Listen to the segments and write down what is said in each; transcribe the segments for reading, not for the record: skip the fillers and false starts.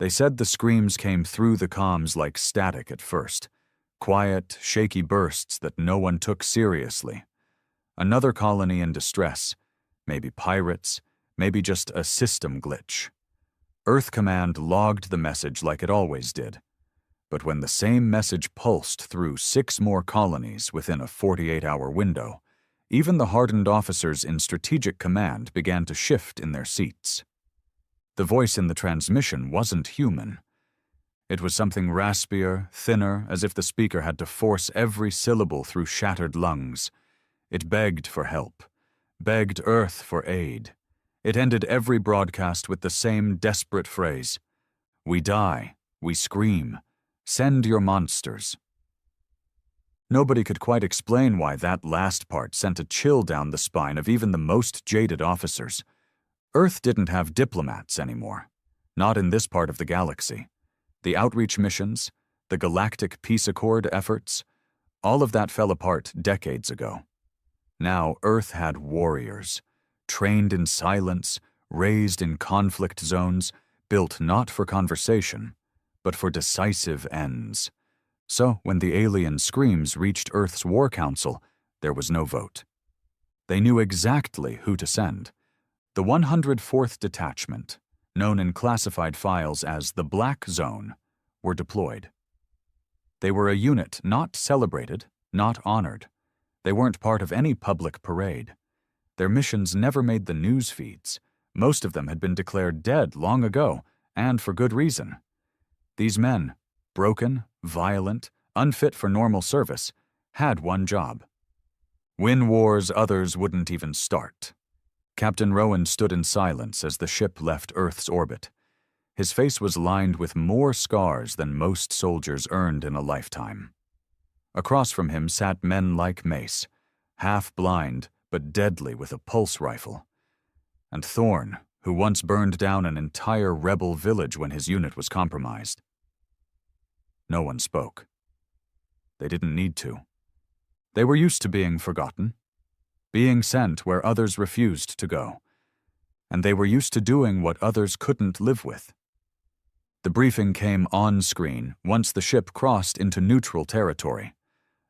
They said the screams came through the comms like static at first, quiet, shaky bursts that no one took seriously. Another colony in distress, maybe pirates, maybe just a system glitch. Earth Command logged the message like it always did. But when the same message pulsed through 6 more colonies within a 48-hour window, even the hardened officers in Strategic Command began to shift in their seats. The voice in the transmission wasn't human. It was something raspier, thinner, as if the speaker had to force every syllable through shattered lungs. It begged for help, begged Earth for aid. It ended every broadcast with the same desperate phrase: "We die, we scream, send your monsters." Nobody could quite explain why that last part sent a chill down the spine of even the most jaded officers. Earth didn't have diplomats anymore, not in this part of the galaxy. The outreach missions, the Galactic Peace Accord efforts, all of that fell apart decades ago. Now Earth had warriors, trained in silence, raised in conflict zones, built not for conversation, but for decisive ends. So when the alien screams reached Earth's War Council, there was no vote. They knew exactly who to send. The 104th Detachment, known in classified files as the Black Zone, were deployed. They were a unit not celebrated, not honored. They weren't part of any public parade. Their missions never made the news feeds. Most of them had been declared dead long ago, and for good reason. These men, broken, violent, unfit for normal service, had one job: win wars others wouldn't even start. Captain Rowan stood in silence as the ship left Earth's orbit. His face was lined with more scars than most soldiers earned in a lifetime. Across from him sat men like Mace, half-blind but deadly with a pulse rifle, and Thorne, who once burned down an entire rebel village when his unit was compromised. No one spoke. They didn't need to. They were used to being forgotten, being sent where others refused to go, and they were used to doing what others couldn't live with. The briefing came on-screen once the ship crossed into neutral territory.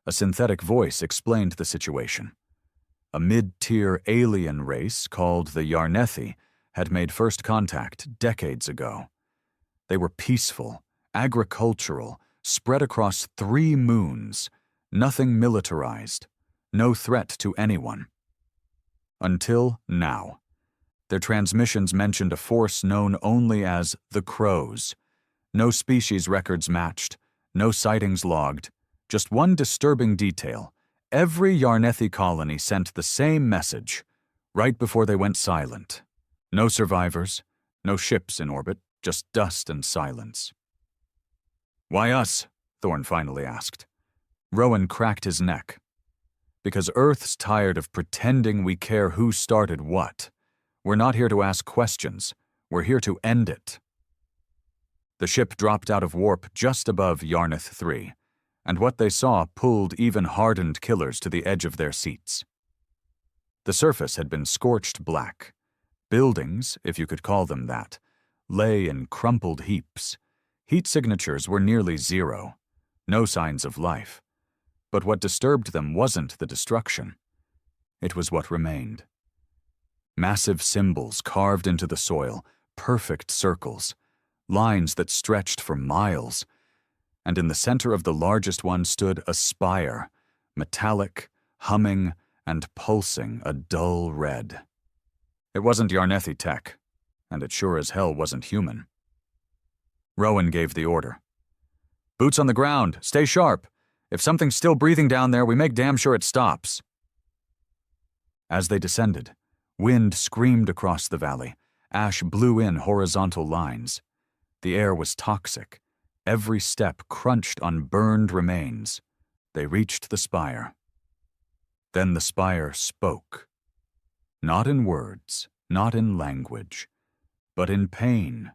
A synthetic voice explained the situation. A mid-tier alien race called the Yarnethi had made first contact decades ago. They were peaceful, agricultural, spread across 3 moons, nothing militarized, no threat to anyone. Until now. Their transmissions mentioned a force known only as the Crows. No species records matched, no sightings logged, just one disturbing detail. Every Yarnethi colony sent the same message, right before they went silent. No survivors, no ships in orbit, just dust and silence. "Why us?" Thorne finally asked. Rowan cracked his neck. "Because Earth's tired of pretending we care who started what. We're not here to ask questions. We're here to end it." The ship dropped out of warp just above Yarneth 3, and what they saw pulled even hardened killers to the edge of their seats. The surface had been scorched black. Buildings, if you could call them that, lay in crumpled heaps. Heat signatures were nearly zero. No signs of life. But what disturbed them wasn't the destruction. It was what remained. Massive symbols carved into the soil, perfect circles, lines that stretched for miles, and in the center of the largest one stood a spire, metallic, humming, and pulsing a dull red. It wasn't Yarnethi tech, and it sure as hell wasn't human. Rowan gave the order. "Boots on the ground, stay sharp. If something's still breathing down there, we make damn sure it stops." As they descended, wind screamed across the valley. Ash blew in horizontal lines. The air was toxic. Every step crunched on burned remains. They reached the spire. Then the spire spoke. Not in words, not in language, but in pain.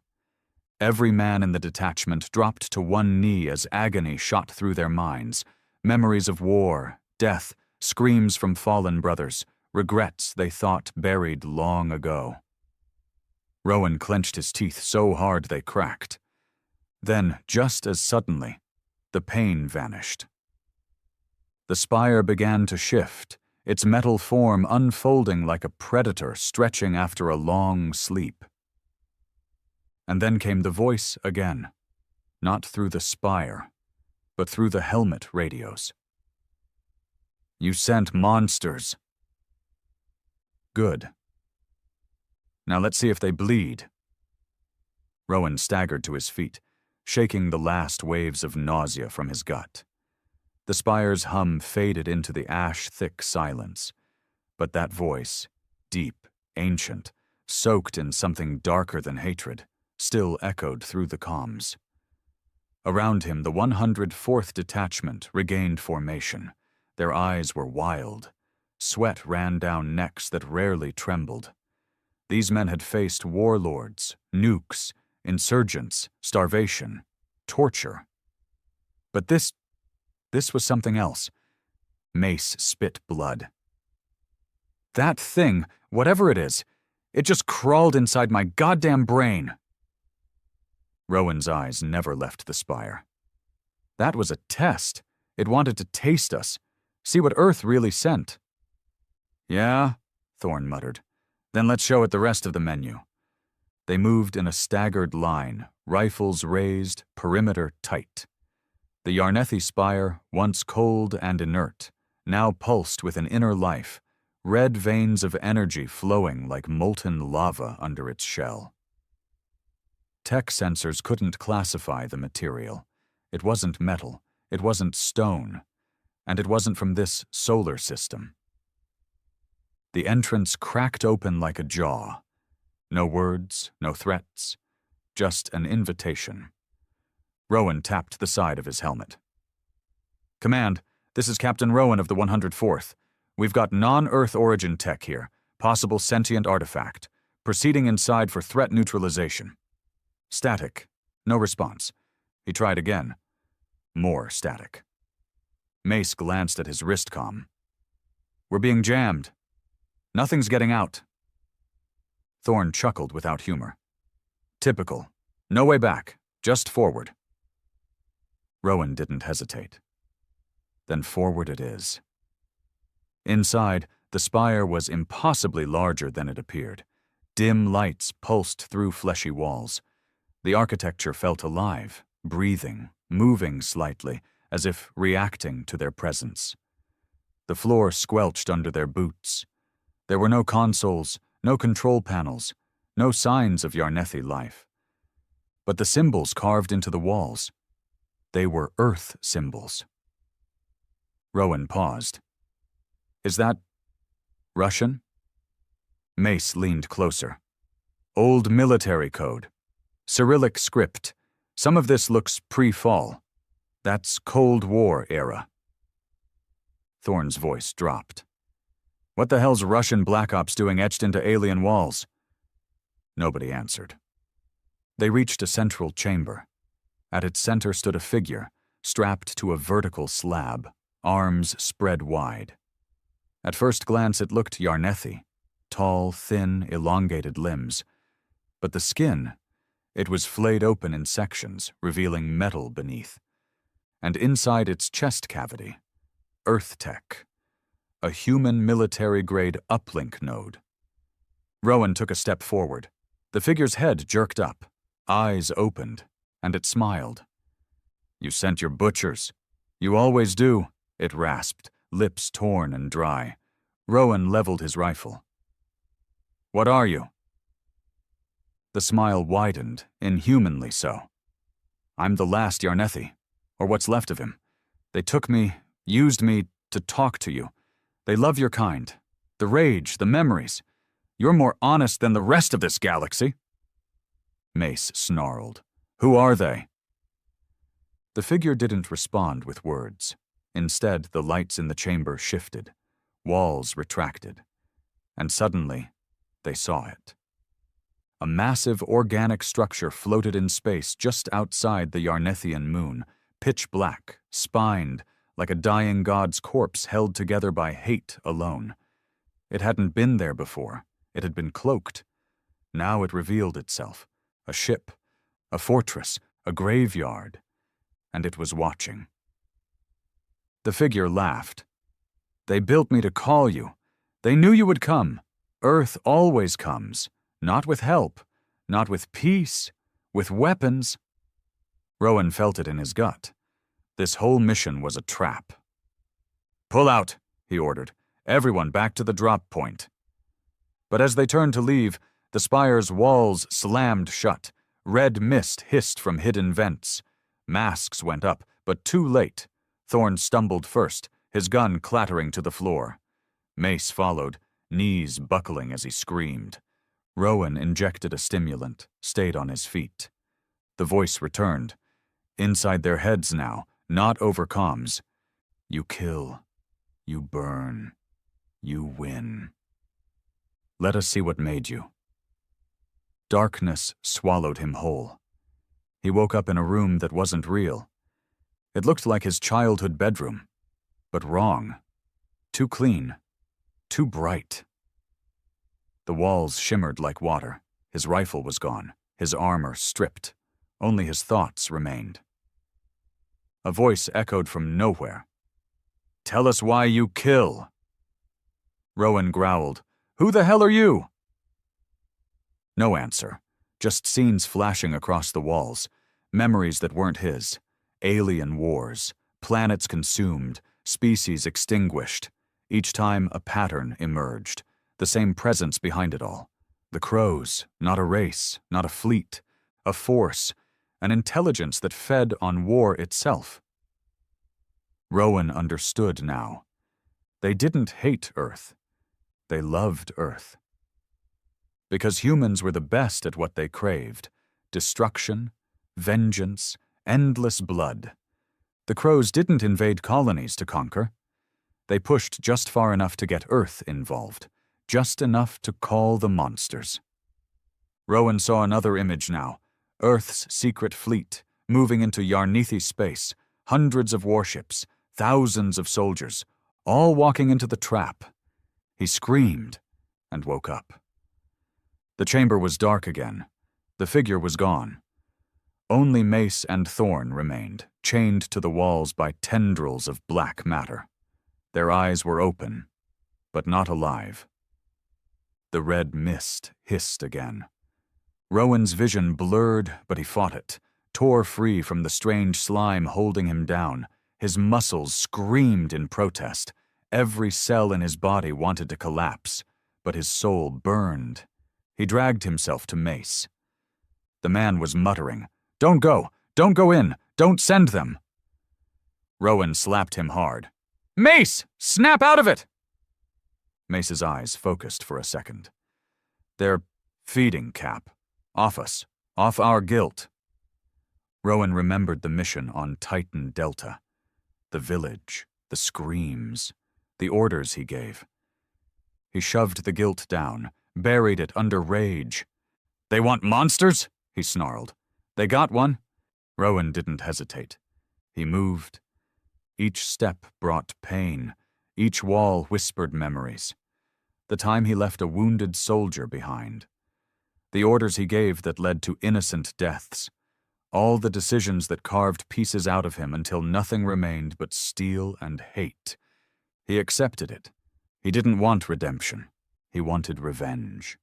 Every man in the detachment dropped to one knee as agony shot through their minds. Memories of war, death, screams from fallen brothers, regrets they thought buried long ago. Rowan clenched his teeth so hard they cracked. Then, just as suddenly, the pain vanished. The spire began to shift, its metal form unfolding like a predator stretching after a long sleep. And then came the voice again, not through the spire, but through the helmet radios. "You sent monsters." "Good. Now let's see if they bleed." Rowan staggered to his feet, shaking the last waves of nausea from his gut. The spire's hum faded into the ash-thick silence, but that voice, deep, ancient, soaked in something darker than hatred, still echoed through the comms. Around him, the 104th Detachment regained formation. Their eyes were wild. Sweat ran down necks that rarely trembled. These men had faced warlords, nukes, insurgents, starvation, torture. But this was something else. Mace spit blood. "That thing, whatever it is, it just crawled inside my goddamn brain." Rowan's eyes never left the spire. "That was a test. It wanted to taste us, see what Earth really sent." "Yeah?" Thorn muttered. "Then let's show it the rest of the menu." They moved in a staggered line, rifles raised, perimeter tight. The Yarnethi spire, once cold and inert, now pulsed with an inner life, red veins of energy flowing like molten lava under its shell. Tech sensors couldn't classify the material. It wasn't metal, it wasn't stone, and it wasn't from this solar system. The entrance cracked open like a jaw. No words, no threats, just an invitation. Rowan tapped the side of his helmet. "Command, this is Captain Rowan of the 104th. We've got non-Earth origin tech here, possible sentient artifact. Proceeding inside for threat neutralization." Static. No response. He tried again. More static. Mace glanced at his wristcom. "We're being jammed. Nothing's getting out." Thorn chuckled without humor. "Typical. No way back. Just forward." Rowan didn't hesitate. Then forward it is. Inside, the spire was impossibly larger than it appeared. Dim lights pulsed through fleshy walls. The architecture felt alive, breathing, moving slightly, as if reacting to their presence. The floor squelched under their boots. There were no consoles, no control panels, no signs of Yarnethi life. But the symbols carved into the walls, they were Earth symbols. Rowan paused. "Is that Russian?" Mace leaned closer. "Old military code. Cyrillic script. Some of this looks pre-fall. That's Cold War era." Thorn's voice dropped. "What the hell's Russian Black Ops doing etched into alien walls?" Nobody answered. They reached a central chamber. At its center stood a figure, strapped to a vertical slab, arms spread wide. At first glance it looked Yarnethi, tall, thin, elongated limbs. But the skin, it was flayed open in sections, revealing metal beneath. And inside its chest cavity, Earth tech, a human military-grade uplink node. Rowan took a step forward. The figure's head jerked up, eyes opened, and it smiled. "You sent your butchers. You always do," it rasped, lips torn and dry. Rowan leveled his rifle. "What are you?" The smile widened, inhumanly so. "I'm the last Yarnethi, or what's left of him. They took me, used me, to talk to you. They love your kind. The rage, the memories. You're more honest than the rest of this galaxy." Mace snarled. "Who are they?" The figure didn't respond with words. Instead, the lights in the chamber shifted. Walls retracted. And suddenly, they saw it. A massive organic structure floated in space just outside the Yarnethian moon, pitch black, spined, like a dying god's corpse held together by hate alone. It hadn't been there before. It had been cloaked. Now it revealed itself. A ship, a fortress, a graveyard, and it was watching. The figure laughed. "They built me to call you. They knew you would come. Earth always comes, not with help, not with peace, with weapons." Rowan felt it in his gut. This whole mission was a trap. "Pull out," he ordered. "Everyone back to the drop point." But as they turned to leave, the spire's walls slammed shut. Red mist hissed from hidden vents. Masks went up, but too late. Thorne stumbled first, his gun clattering to the floor. Mace followed, knees buckling as he screamed. Rowan injected a stimulant, stayed on his feet. The voice returned. Inside their heads now, not over comms. "You kill. You burn. You win. Let us see what made you." Darkness swallowed him whole. He woke up in a room that wasn't real. It looked like his childhood bedroom, but wrong. Too clean. Too bright. The walls shimmered like water. His rifle was gone, his armor stripped. Only his thoughts remained. A voice echoed from nowhere. "Tell us why you kill." Rowan growled, "Who the hell are you?" No answer, just scenes flashing across the walls, memories that weren't his, alien wars, planets consumed, species extinguished. Each time a pattern emerged, the same presence behind it all. The crows, not a race, not a fleet, a force, an intelligence that fed on war itself. Rowan understood now. They didn't hate Earth. They loved Earth. Because humans were the best at what they craved: destruction, vengeance, endless blood. The crows didn't invade colonies to conquer. They pushed just far enough to get Earth involved, just enough to call the monsters. Rowan saw another image now, Earth's secret fleet, moving into Yarnithi space, hundreds of warships, thousands of soldiers, all walking into the trap. He screamed and woke up. The chamber was dark again. The figure was gone. Only Mace and Thorne remained, chained to the walls by tendrils of black matter. Their eyes were open, but not alive. The red mist hissed again. Rowan's vision blurred, but he fought it, tore free from the strange slime holding him down. His muscles screamed in protest. Every cell in his body wanted to collapse, but his soul burned. He dragged himself to Mace. The man was muttering, "Don't go! Don't go in! Don't send them!" Rowan slapped him hard. "Mace! Snap out of it!" Mace's eyes focused for a second. "They're feeding Cap. Off us. Off our guilt." Rowan remembered the mission on Titan Delta. The village, the screams, the orders he gave. He shoved the guilt down, buried it under rage. "They want monsters?" he snarled. "They got one." Rowan didn't hesitate. He moved. Each step brought pain. Each wall whispered memories. The time he left a wounded soldier behind. The orders he gave that led to innocent deaths. All the decisions that carved pieces out of him until nothing remained but steel and hate. He accepted it. He didn't want redemption. He wanted revenge.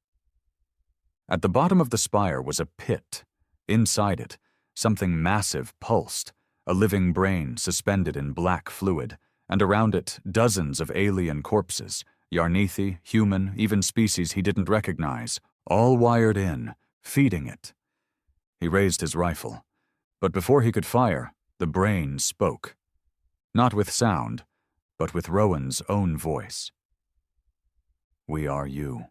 At the bottom of the spire was a pit. Inside it, something massive pulsed, a living brain suspended in black fluid, and around it dozens of alien corpses, Yarnithi, human, even species he didn't recognize, all wired in, feeding it. He raised his rifle, but before he could fire, the brain spoke. Not with sound, but with Rowan's own voice. "We are you.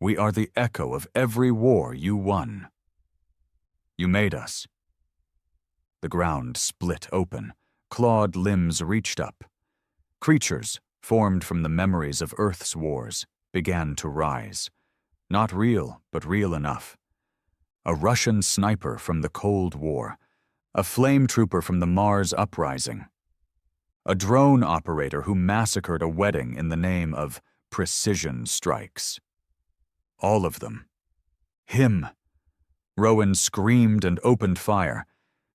We are the echo of every war you won. You made us." The ground split open. Clawed limbs reached up. Creatures, formed from the memories of Earth's wars, began to rise. Not real, but real enough. A Russian sniper from the Cold War. A flame trooper from the Mars Uprising. A drone operator who massacred a wedding in the name of precision strikes. All of them. Him. Rowan screamed and opened fire.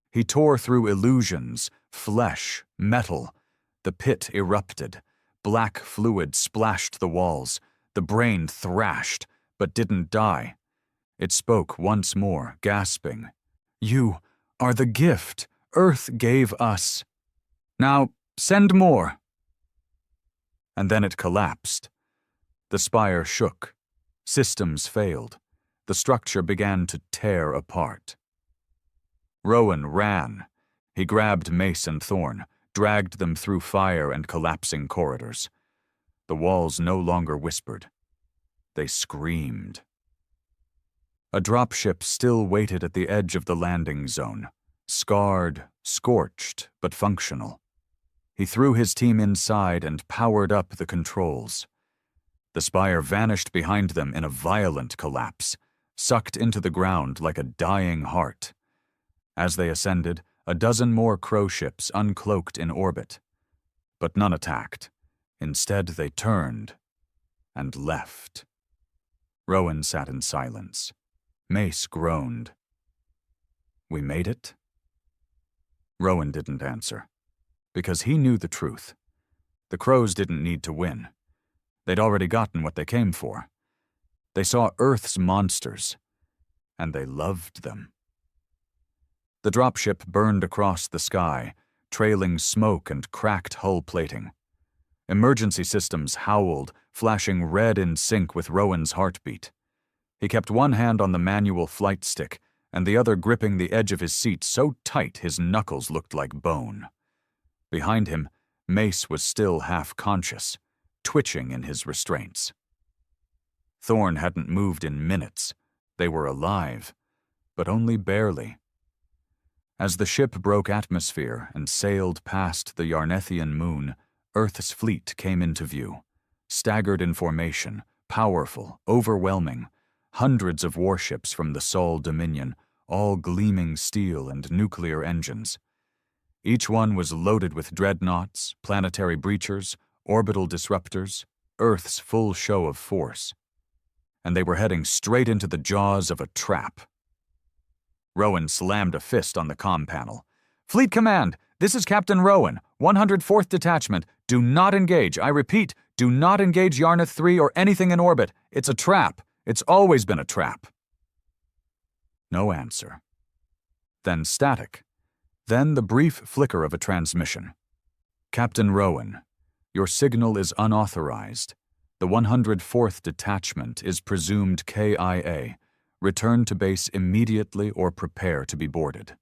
He tore through illusions, flesh, metal. The pit erupted. Black fluid splashed the walls. The brain thrashed, but didn't die. It spoke once more, gasping. "You are the gift Earth gave us. Now, send more." And then it collapsed. The spire shook. Systems failed. The structure began to tear apart. Rowan ran. He grabbed Mace and Thorn, dragged them through fire and collapsing corridors. The walls no longer whispered. They screamed. A dropship still waited at the edge of the landing zone, scarred, scorched, but functional. He threw his team inside and powered up the controls. The spire vanished behind them in a violent collapse, sucked into the ground like a dying heart. As they ascended, a dozen more crow ships uncloaked in orbit. But none attacked. Instead, they turned and left. Rowan sat in silence. Mace groaned. "We made it?" Rowan didn't answer, because he knew the truth. The crows didn't need to win. They'd already gotten what they came for. They saw Earth's monsters, and they loved them. The dropship burned across the sky, trailing smoke and cracked hull plating. Emergency systems howled, flashing red in sync with Rowan's heartbeat. He kept one hand on the manual flight stick and the other gripping the edge of his seat so tight his knuckles looked like bone. Behind him, Mace was still half-conscious, twitching in his restraints. Thorn hadn't moved in minutes. They were alive, but only barely. As the ship broke atmosphere and sailed past the Yarnethian moon, Earth's fleet came into view, staggered in formation, powerful, overwhelming, hundreds of warships from the Sol Dominion, all gleaming steel and nuclear engines. Each one was loaded with dreadnoughts, planetary breachers, orbital disruptors, Earth's full show of force. And they were heading straight into the jaws of a trap. Rowan slammed a fist on the comm panel. "Fleet Command, this is Captain Rowan, 104th Detachment. Do not engage. I repeat, do not engage Yarneth 3 or anything in orbit. It's a trap. It's always been a trap." No answer. Then static. Then the brief flicker of a transmission. "Captain Rowan, your signal is unauthorized. The 104th Detachment is presumed KIA. Return to base immediately or prepare to be boarded."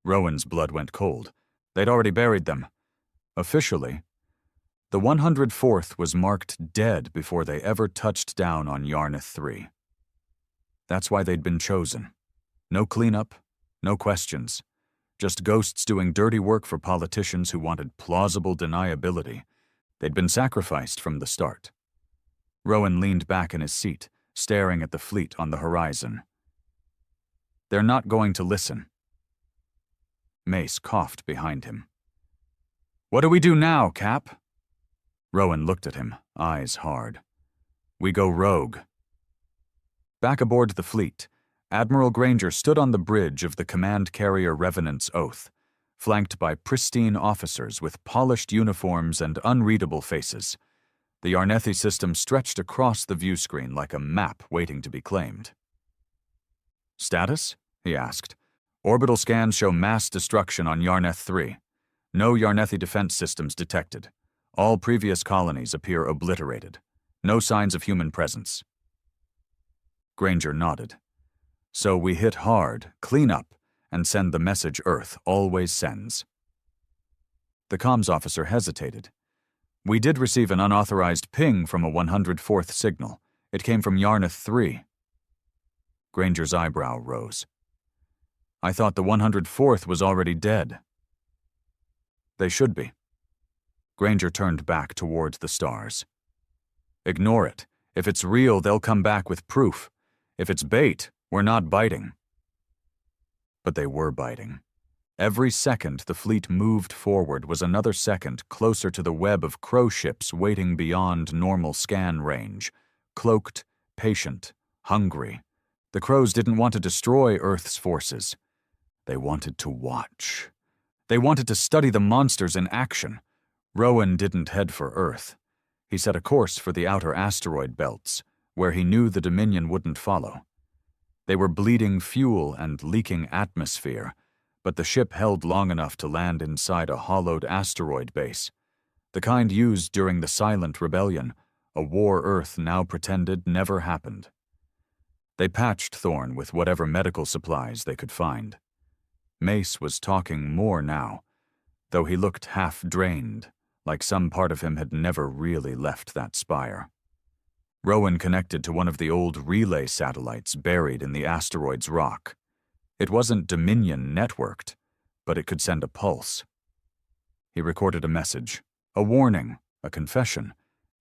Rowan's blood went cold. They'd already buried them. Officially, the 104th was marked dead before they ever touched down on Yarneth 3. That's why they'd been chosen. No cleanup, no questions. Just ghosts doing dirty work for politicians who wanted plausible deniability. They'd been sacrificed from the start. Rowan leaned back in his seat, staring at the fleet on the horizon. "They're not going to listen." Mace coughed behind him. "What do we do now, Cap?" Rowan looked at him, eyes hard. "We go rogue." Back aboard the fleet, Admiral Granger stood on the bridge of the command carrier Revenant's Oath, flanked by pristine officers with polished uniforms and unreadable faces. The Yarnethi system stretched across the view screen like a map waiting to be claimed. "Status?" he asked. "Orbital scans show mass destruction on Yarneth 3. No Yarnethi defense systems detected. All previous colonies appear obliterated. No signs of human presence." Granger nodded. "So we hit hard, clean up, and send the message Earth always sends." The comms officer hesitated. "We did receive an unauthorized ping from a 104th signal. It came from Yarneth 3. Granger's eyebrow rose. "I thought the 104th was already dead." "They should be." Granger turned back towards the stars. "Ignore it. If it's real, they'll come back with proof. If it's bait, we're not biting." But they were biting. Every second the fleet moved forward was another second closer to the web of crow ships waiting beyond normal scan range, cloaked, patient, hungry, The crows didn't want to destroy Earth's forces. They wanted to watch. They wanted to study the monsters in action. Rowan didn't head for Earth. He set a course for the outer asteroid belts, where he knew the Dominion wouldn't follow. They were bleeding fuel and leaking atmosphere, but the ship held long enough to land inside a hollowed asteroid base, the kind used during the Silent Rebellion, a war Earth now pretended never happened. They patched Thorn with whatever medical supplies they could find. Mace was talking more now, though he looked half-drained, like some part of him had never really left that spire. Rowan connected to one of the old relay satellites buried in the asteroid's rock. It wasn't Dominion networked, but it could send a pulse. He recorded a message, a warning, a confession.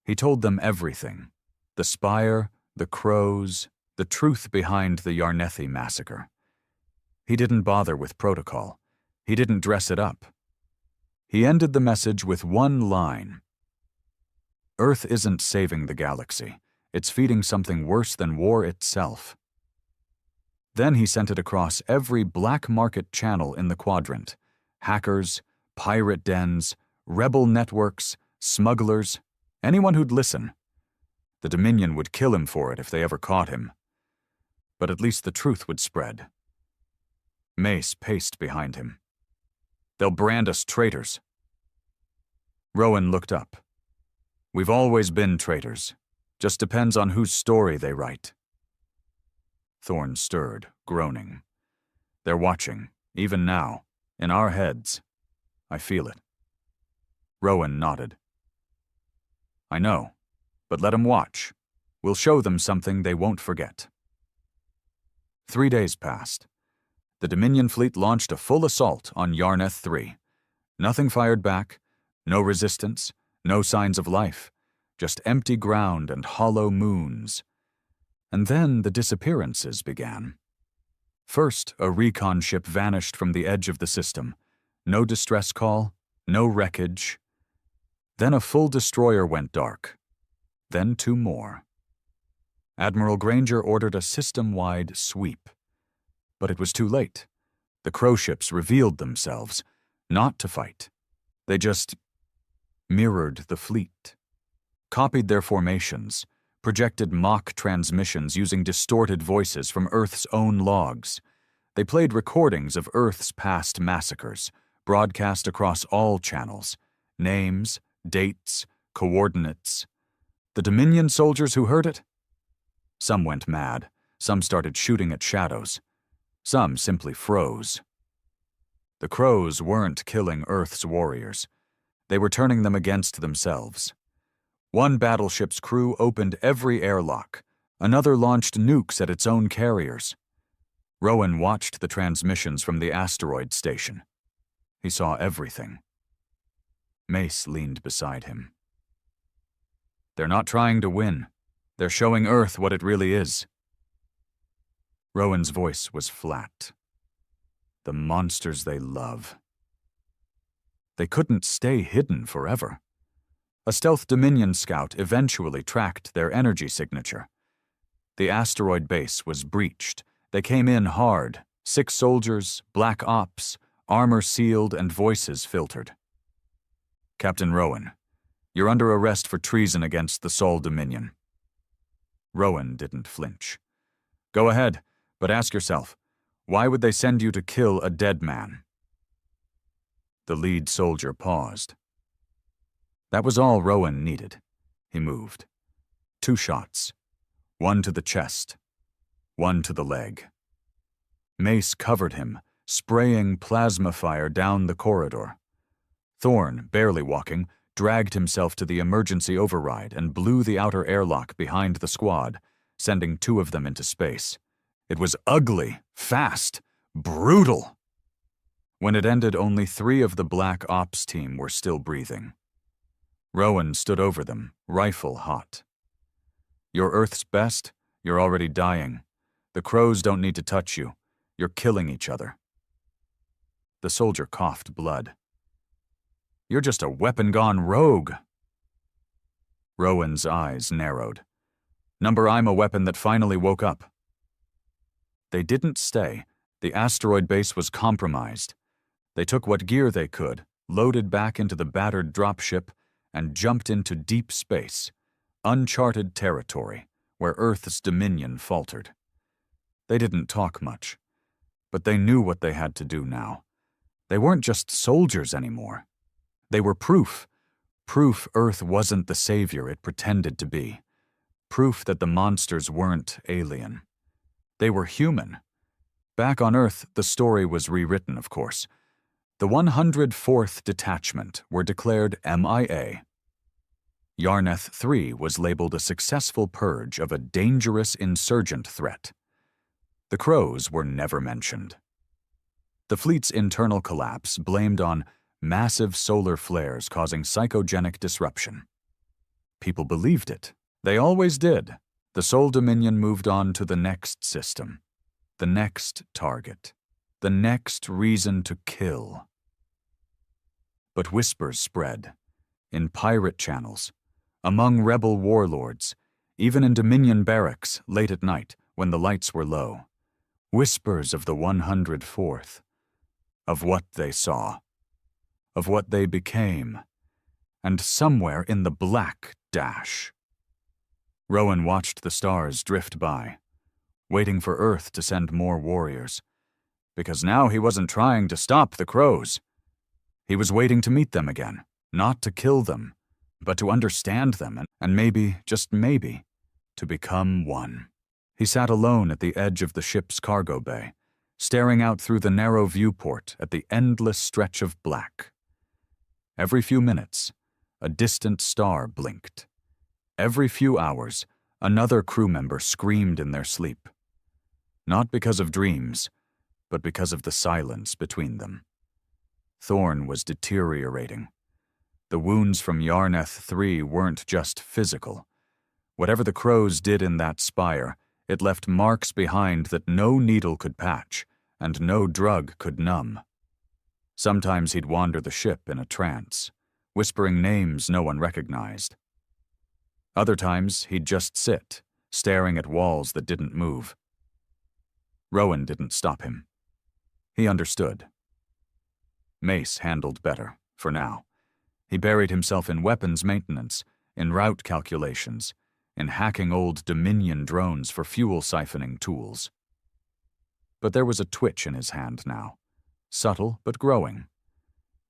He told them everything. The spire, the crows, the truth behind the Yarnethi massacre. He didn't bother with protocol. He didn't dress it up. He ended the message with one line. Earth isn't saving the galaxy. It's feeding something worse than war itself. Then he sent it across every black market channel in the quadrant. Hackers, pirate dens, rebel networks, smugglers, anyone who'd listen. The Dominion would kill him for it if they ever caught him. But at least the truth would spread. Mace paced behind him. They'll brand us traitors. Rowan looked up. We've always been traitors. Just depends on whose story they write. Thorn stirred, groaning. They're watching, even now, in our heads. I feel it. Rowan nodded. I know, but let 'em watch. We'll show them something they won't forget. 3 days passed. The Dominion fleet launched a full assault on Yarneth 3. Nothing fired back, no resistance, no signs of life, just empty ground and hollow moons. And then the disappearances began. First, a recon ship vanished from the edge of the system. No distress call, no wreckage. Then a full destroyer went dark. Then 2 more. Admiral Granger ordered a system-wide sweep. But it was too late. The crow ships revealed themselves, not to fight. They just mirrored the fleet, copied their formations, projected mock transmissions using distorted voices from Earth's own logs. They played recordings of Earth's past massacres, broadcast across all channels, names, dates, coordinates. The Dominion soldiers who heard it? Some went mad, some started shooting at shadows. Some simply froze. The crows weren't killing Earth's warriors. They were turning them against themselves. One battleship's crew opened every airlock. Another launched nukes at its own carriers. Rowan watched the transmissions from the asteroid station. He saw everything. Mace leaned beside him. They're not trying to win. They're showing Earth what it really is. Rowan's voice was flat. The monsters they love. They couldn't stay hidden forever. A stealth Dominion scout eventually tracked their energy signature. The asteroid base was breached. They came in hard. 6 soldiers, black ops, armor sealed, and voices filtered. Captain Rowan, you're under arrest for treason against the Sol Dominion. Rowan didn't flinch. Go ahead. But ask yourself, why would they send you to kill a dead man? The lead soldier paused. That was all Rowan needed. He moved. 2 shots. One to the chest. One to the leg. Mace covered him, spraying plasma fire down the corridor. Thorn, barely walking, dragged himself to the emergency override and blew the outer airlock behind the squad, sending 2 of them into space. It was ugly, fast, brutal. When it ended, only 3 of the Black Ops team were still breathing. Rowan stood over them, rifle hot. You're Earth's best, you're already dying. The crows don't need to touch you. You're killing each other. The soldier coughed blood. You're just a weapon-gone rogue. Rowan's eyes narrowed. Number, I'm a weapon that finally woke up. They didn't stay. The asteroid base was compromised. They took what gear they could, loaded back into the battered dropship, and jumped into deep space, uncharted territory, where Earth's dominion faltered. They didn't talk much, but they knew what they had to do now. They weren't just soldiers anymore. They were proof. Proof Earth wasn't the savior it pretended to be. Proof that the monsters weren't alien. They were human. Back on Earth, the story was rewritten, of course. The 104th Detachment were declared MIA. Yarneth 3 was labeled a successful purge of a dangerous insurgent threat. The Crows were never mentioned. The fleet's internal collapse blamed on massive solar flares causing psychogenic disruption. People believed it. They always did. The Sol Dominion moved on to the next system, the next target, the next reason to kill. But whispers spread, in pirate channels, among rebel warlords, even in Dominion barracks late at night when the lights were low. Whispers of the 104th, of what they saw, of what they became, and somewhere in the black dash. Rowan watched the stars drift by, waiting for Earth to send more warriors, because now he wasn't trying to stop the Crows. He was waiting to meet them again, not to kill them, but to understand them and maybe, just maybe, to become one. He sat alone at the edge of the ship's cargo bay, staring out through the narrow viewport at the endless stretch of black. Every few minutes, a distant star blinked. Every few hours, another crew member screamed in their sleep. Not because of dreams, but because of the silence between them. Thorn was deteriorating. The wounds from Yarneth 3 weren't just physical. Whatever the Crows did in that spire, it left marks behind that no needle could patch, and no drug could numb. Sometimes he'd wander the ship in a trance, whispering names no one recognized. Other times he'd just sit, staring at walls that didn't move. Rowan didn't stop him. He understood. Mace handled better, for now. He buried himself in weapons maintenance, in route calculations, in hacking old Dominion drones for fuel siphoning tools. But there was a twitch in his hand now, subtle but growing.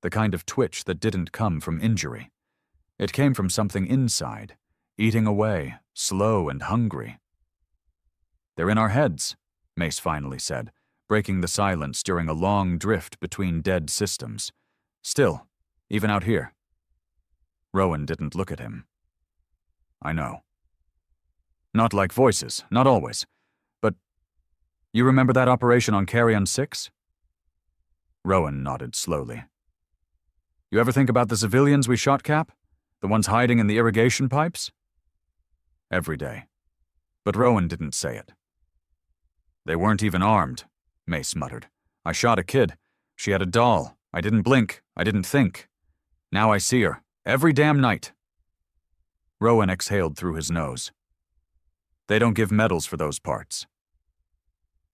The kind of twitch that didn't come from injury. It came from something inside, eating away, slow and hungry. "They're in our heads," Mace finally said, breaking the silence during a long drift between dead systems. "Still, even out here." Rowan didn't look at him. "I know. Not like voices, not always. But you remember that operation on Carrion 6? Rowan nodded slowly. "You ever think about the civilians we shot, Cap? The ones hiding in the irrigation pipes?" Every day. But Rowan didn't say it. "They weren't even armed," Mace muttered. "I shot a kid. She had a doll. I didn't blink. I didn't think. Now I see her. Every damn night." Rowan exhaled through his nose. "They don't give medals for those parts.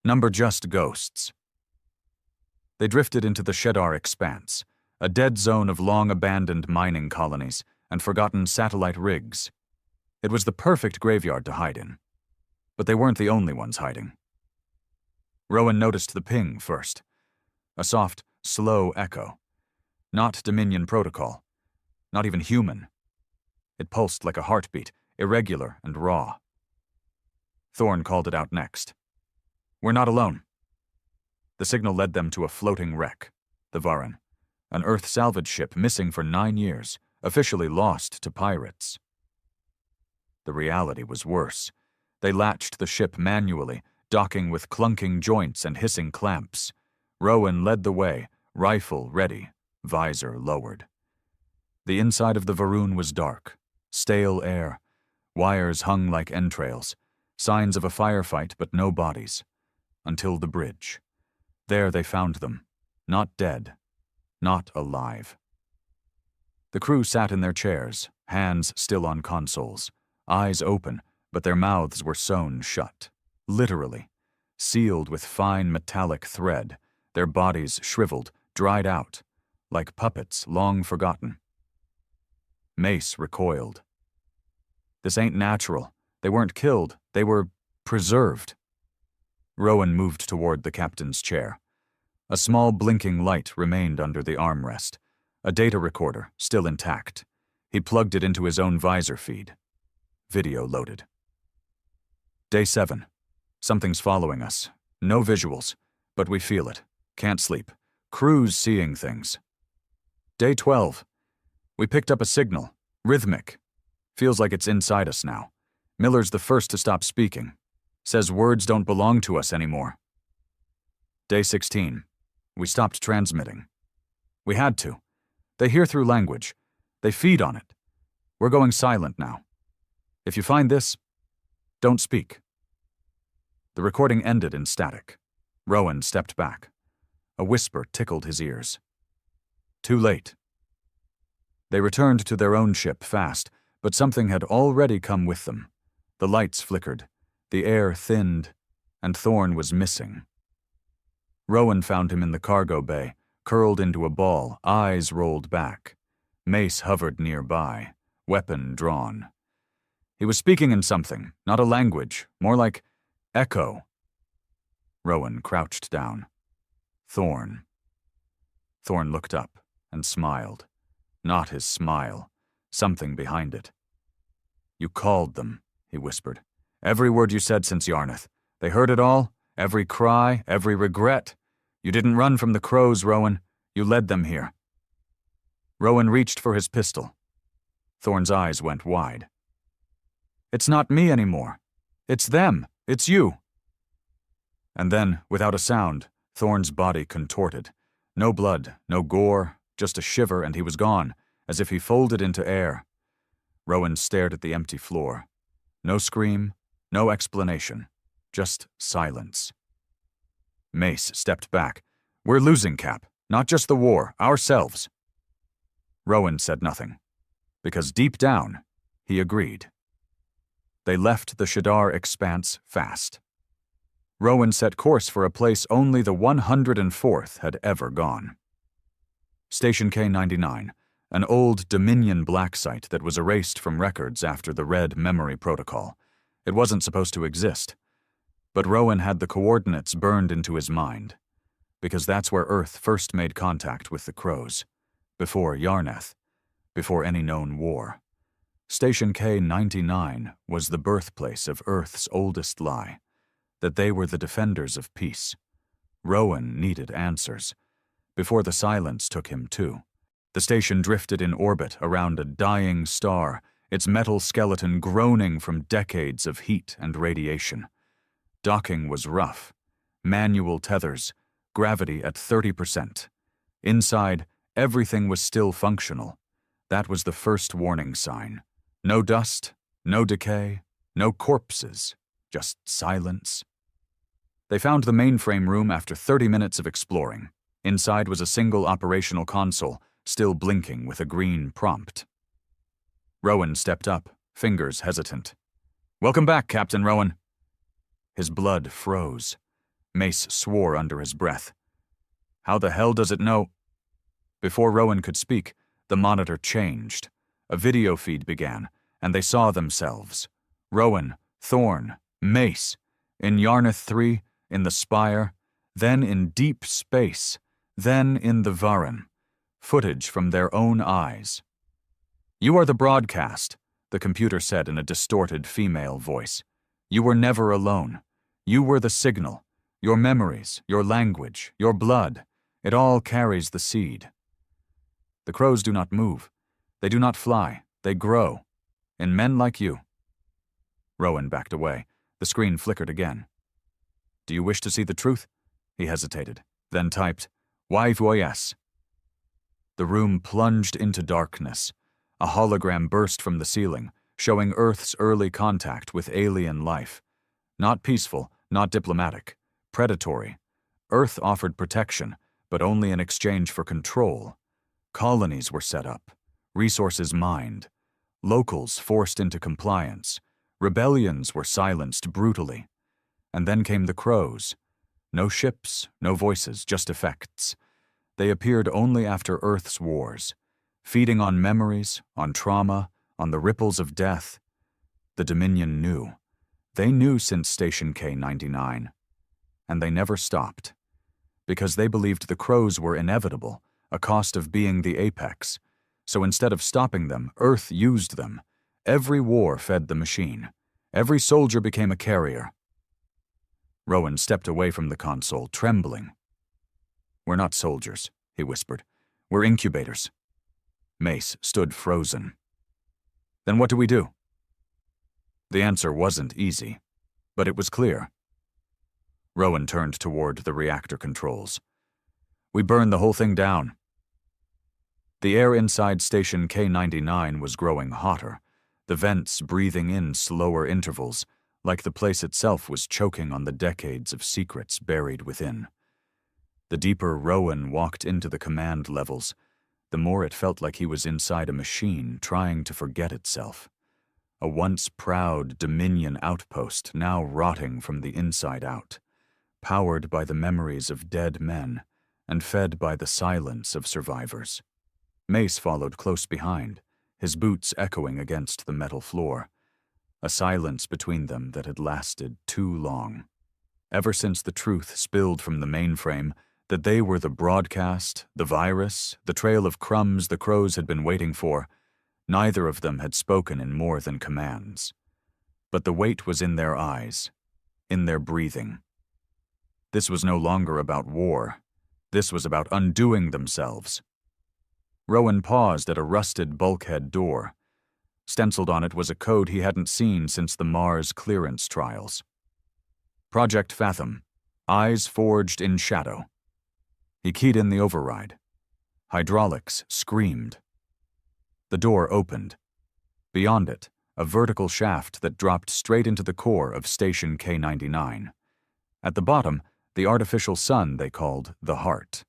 Number just ghosts." They drifted into the Shedar expanse, a dead zone of long-abandoned mining colonies and forgotten satellite rigs. It was the perfect graveyard to hide in. But they weren't the only ones hiding. Rowan noticed the ping first. A soft, slow echo. Not Dominion protocol. Not even human. It pulsed like a heartbeat, irregular and raw. Thorn called it out next. "We're not alone." The signal led them to a floating wreck, the Varan, an Earth salvage ship missing for 9 years, officially lost to pirates. The reality was worse. They latched the ship manually, docking with clunking joints and hissing clamps. Rowan led the way, rifle ready, visor lowered. The inside of the Varoon was dark, stale air, wires hung like entrails, signs of a firefight but no bodies. Until the bridge. There they found them, not dead, not alive. The crew sat in their chairs, hands still on consoles, eyes open, but their mouths were sewn shut. Literally. sealed with fine metallic thread, their bodies shriveled, dried out, like puppets long forgotten. Mace recoiled. This ain't natural. They weren't killed. They were preserved. Rowan moved toward the captain's chair. A small blinking light remained under the armrest, a data recorder still intact. He plugged it into his own visor feed. Video loaded. Day 7. Something's following us. No visuals, but we feel it. Can't sleep. Crew's seeing things. Day 12. We picked up a signal. Rhythmic. Feels like it's inside us now. Miller's the first to stop speaking. Says words don't belong to us anymore. Day 16. We stopped transmitting. We had to. They hear through language. They feed on it. We're going silent now. If you find this, don't speak. The recording ended in static. Rowan stepped back. A whisper tickled his ears. Too late. They returned to their own ship fast, but something had already come with them. The lights flickered, the air thinned, and Thorn was missing. Rowan found him in the cargo bay, curled into a ball, eyes rolled back. Mace hovered nearby, weapon drawn. He was speaking in something, not a language, more like echo. Rowan crouched down. Thorn. Thorn looked up and smiled. Not his smile, something behind it. You called them, he whispered. Every word you said since Yarnith. They heard it all, every cry, every regret. You didn't run from the crows, Rowan. You led them here. Rowan reached for his pistol. Thorn's eyes went wide. It's not me anymore. It's them. It's you. And then, without a sound, Thorn's body contorted. No blood, no gore, just a shiver, and he was gone, as if he folded into air. Rowan stared at the empty floor. No scream, no explanation, just silence. Mace stepped back. We're losing, Cap. Not just the war, ourselves. Rowan said nothing, because deep down, he agreed. They left the Shadar expanse fast. Rowan set course for a place only the 104th had ever gone. Station K-99, an old Dominion black site that was erased from records after the Red Memory Protocol. It wasn't supposed to exist. But Rowan had the coordinates burned into his mind, because that's where Earth first made contact with the Crows, before Yarneth, before any known war. Station K-99 was the birthplace of Earth's oldest lie, that they were the defenders of peace. Rowan needed answers, before the silence took him too. The station drifted in orbit around a dying star, its metal skeleton groaning from decades of heat and radiation. Docking was rough. Manual tethers, gravity at 30%. Inside, everything was still functional. That was the first warning sign. No dust, no decay, no corpses, just silence. They found the mainframe room after 30 minutes of exploring. Inside was a single operational console, still blinking with a green prompt. Rowan stepped up, fingers hesitant. Welcome back, Captain Rowan. His blood froze. Mace swore under his breath. How the hell does it know? Before Rowan could speak, the monitor changed. A video feed began, and they saw themselves. Rowan, Thorn, Mace, in Yarnith 3, in the Spire, then in deep space, then in the Varan. Footage from their own eyes. You are the broadcast, the computer said in a distorted female voice. You were never alone. You were the signal. Your memories, your language, your blood, it all carries the seed. The crows do not move. They do not fly. They grow. In men like you. Rowan backed away. The screen flickered again. Do you wish to see the truth? He hesitated, then typed, HFY. The room plunged into darkness. A hologram burst from the ceiling, showing Earth's early contact with alien life. Not peaceful, not diplomatic. Predatory. Earth offered protection, but only in exchange for control. Colonies were set up. Resources mined. Locals forced into compliance. Rebellions were silenced brutally. And then came the crows. No ships, no voices, just effects. They appeared only after Earth's wars, feeding on memories, on trauma, on the ripples of death. The Dominion knew. They knew since Station K-99. And they never stopped. Because they believed the crows were inevitable, a cost of being the apex. So instead of stopping them, Earth used them. Every war fed the machine. Every soldier became a carrier. Rowan stepped away from the console, trembling. "We're not soldiers," he whispered. "We're incubators." Mace stood frozen. "Then what do we do?" The answer wasn't easy, but it was clear. Rowan turned toward the reactor controls. "We burn the whole thing down." The air inside Station K-99 was growing hotter, the vents breathing in slower intervals, like the place itself was choking on the decades of secrets buried within. The deeper Rowan walked into the command levels, the more it felt like he was inside a machine trying to forget itself. A once proud Dominion outpost now rotting from the inside out, powered by the memories of dead men and fed by the silence of survivors. Mace followed close behind, his boots echoing against the metal floor, a silence between them that had lasted too long. Ever since the truth spilled from the mainframe that they were the broadcast, the virus, the trail of crumbs the crows had been waiting for, neither of them had spoken in more than commands. But the weight was in their eyes, in their breathing. This was no longer about war. This was about undoing themselves. Rowan paused at a rusted bulkhead door. Stenciled on it was a code he hadn't seen since the Mars clearance trials. Project Fathom, eyes forged in shadow. He keyed in the override. Hydraulics screamed. The door opened. Beyond it, a vertical shaft that dropped straight into the core of Station K-99. At the bottom, the artificial sun they called the Heart,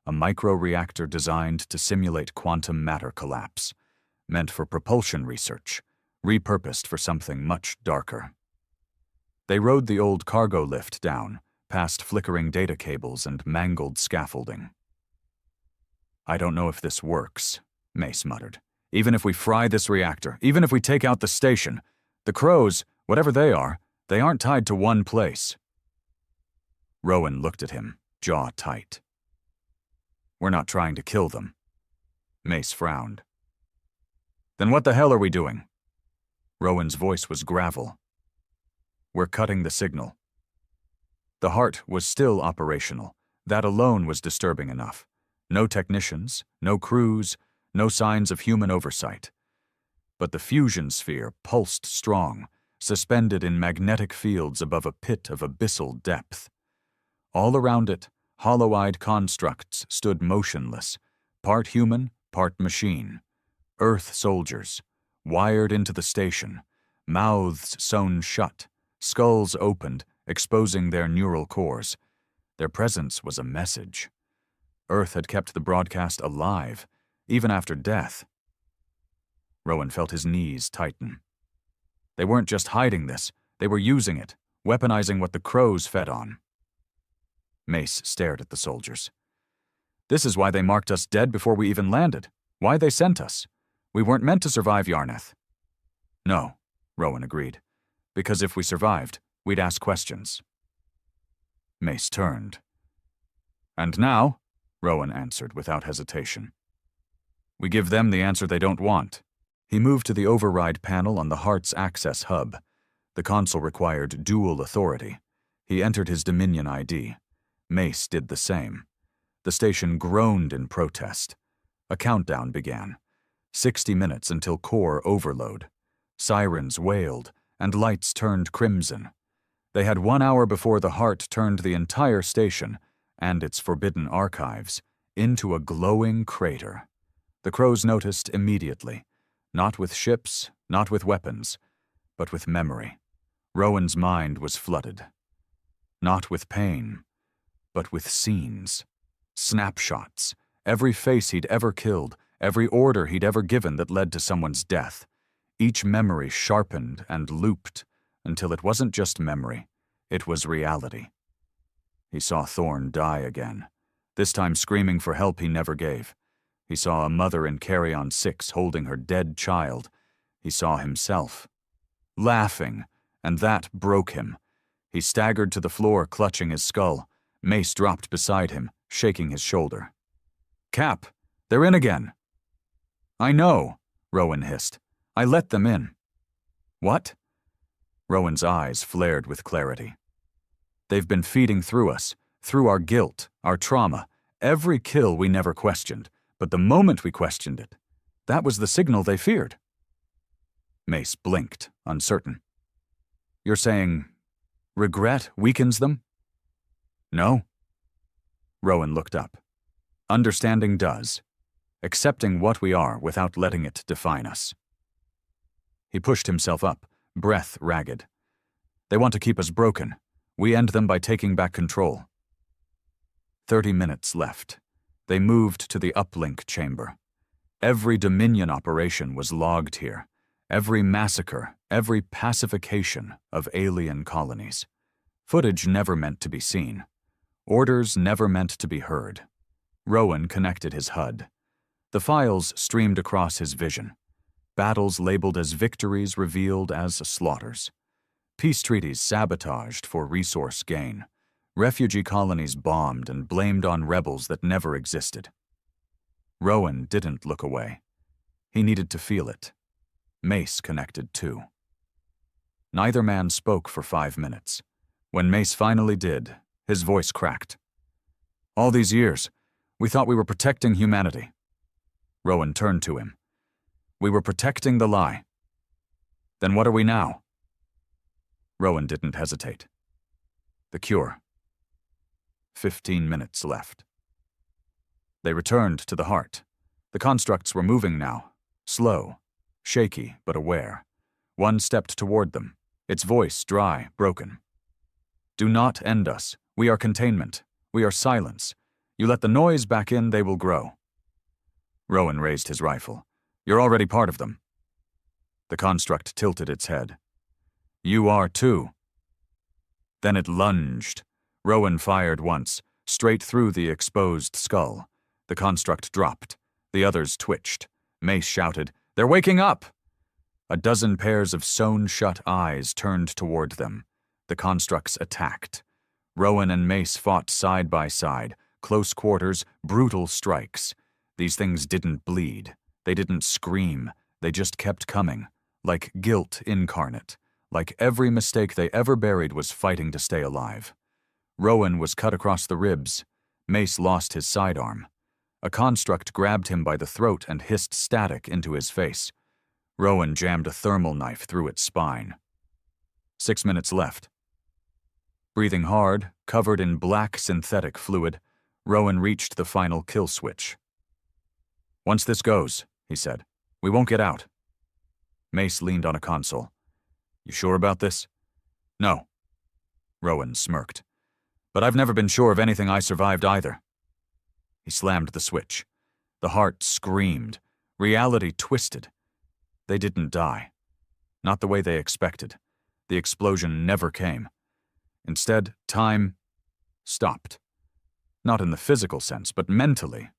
a micro-reactor designed to simulate quantum matter collapse, meant for propulsion research, repurposed for something much darker. They rode the old cargo lift down, past flickering data cables and mangled scaffolding. "I don't know if this works," Mace muttered. "Even if we fry this reactor, even if we take out the station, the crows, whatever they aren't tied to one place." Rowan looked at him, jaw tight. "We're not trying to kill them." Mace frowned. "Then what the hell are we doing?" Rowan's voice was gravel. "We're cutting the signal." The Heart was still operational. That alone was disturbing enough. No technicians, no crews, no signs of human oversight. But the fusion sphere pulsed strong, suspended in magnetic fields above a pit of abyssal depth. All around it, hollow-eyed constructs stood motionless, part human, part machine. Earth soldiers, wired into the station, mouths sewn shut, skulls opened, exposing their neural cores. Their presence was a message. Earth had kept the broadcast alive, even after death. Rowan felt his knees tighten. They weren't just hiding this, they were using it, weaponizing what the crows fed on. Mace stared at the soldiers. "This is why they marked us dead before we even landed. Why they sent us. We weren't meant to survive Yarneth." "No," Rowan agreed. "Because if we survived, we'd ask questions." Mace turned. "And now," Rowan answered without hesitation, "we give them the answer they don't want." He moved to the override panel on the Heart's access hub. The console required dual authority. He entered his Dominion ID. Mace did the same. The station groaned in protest. A countdown began. 60 minutes until core overload. Sirens wailed, and lights turned crimson. They had 1 hour before the Heart turned the entire station, and its forbidden archives, into a glowing crater. The crows noticed immediately. Not with ships, not with weapons, but with memory. Rowan's mind was flooded. Not with pain, but with scenes. Snapshots. Every face he'd ever killed, every order he'd ever given that led to someone's death. Each memory sharpened and looped until it wasn't just memory. It was reality. He saw Thorne die again, this time screaming for help he never gave. He saw a mother in carry-on 6 holding her dead child. He saw himself. Laughing, and that broke him. He staggered to the floor, clutching his skull. Mace dropped beside him, shaking his shoulder. "Cap, they're in again." "I know," Rowan hissed. "I let them in." "What?" Rowan's eyes flared with clarity. "They've been feeding through us, through our guilt, our trauma, every kill we never questioned, but the moment we questioned it, that was the signal they feared." Mace blinked, uncertain. "You're saying regret weakens them?" "No." Rowan looked up. "Understanding does. Accepting what we are without letting it define us." He pushed himself up, breath ragged. "They want to keep us broken. We end them by taking back control." 30 minutes left. They moved to the uplink chamber. Every Dominion operation was logged here. Every massacre, every pacification of alien colonies. Footage never meant to be seen. Orders never meant to be heard. Rowan connected his HUD. The files streamed across his vision. Battles labeled as victories revealed as slaughters. Peace treaties sabotaged for resource gain. Refugee colonies bombed and blamed on rebels that never existed. Rowan didn't look away. He needed to feel it. Mace connected too. Neither man spoke for 5 minutes. When Mace finally did, his voice cracked. "All these years, we thought we were protecting humanity." Rowan turned to him. "We were protecting the lie. Then what are we now?" Rowan didn't hesitate. "The cure." 15 minutes left. They returned to the heart. The constructs were moving now, slow, shaky but aware. One stepped toward them, its voice dry, broken. "Do not end us. We are containment. We are silence. You let the noise back in, they will grow." Rowan raised his rifle. "You're already part of them." The construct tilted its head. "You are too." Then it lunged. Rowan fired once, straight through the exposed skull. The construct dropped. The others twitched. Mace shouted, "They're waking up!" A dozen pairs of sewn-shut eyes turned toward them. The constructs attacked. Rowan and Mace fought side by side, close quarters, brutal strikes. These things didn't bleed. They didn't scream. They just kept coming, like guilt incarnate, like every mistake they ever buried was fighting to stay alive. Rowan was cut across the ribs. Mace lost his sidearm. A construct grabbed him by the throat and hissed static into his face. Rowan jammed a thermal knife through its spine. 6 minutes left. Breathing hard, covered in black synthetic fluid, Rowan reached the final kill switch. "Once this goes," he said, "we won't get out." Mace leaned on a console. "You sure about this?" "No." Rowan smirked. "But I've never been sure of anything I survived either." He slammed the switch. The heart screamed. Reality twisted. They didn't die. Not the way they expected. The explosion never came. Instead, time stopped. Not in the physical sense, but mentally.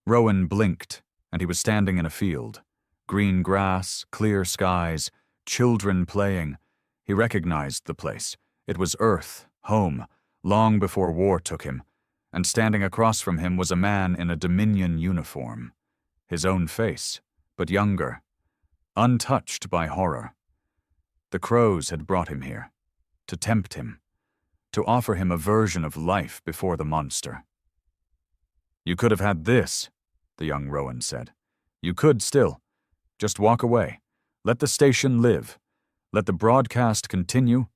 Rowan blinked, and he was standing in a field. Green grass, clear skies, children playing. He recognized the place. It was Earth, home, long before war took him. And standing across from him was a man in a Dominion uniform. His own face, but younger. Untouched by horror. The crows had brought him here. To tempt him. To offer him a version of life before the monster. "You could have had this," the young Rowan said. "You could still. Just walk away. Let the station live. Let the broadcast continue.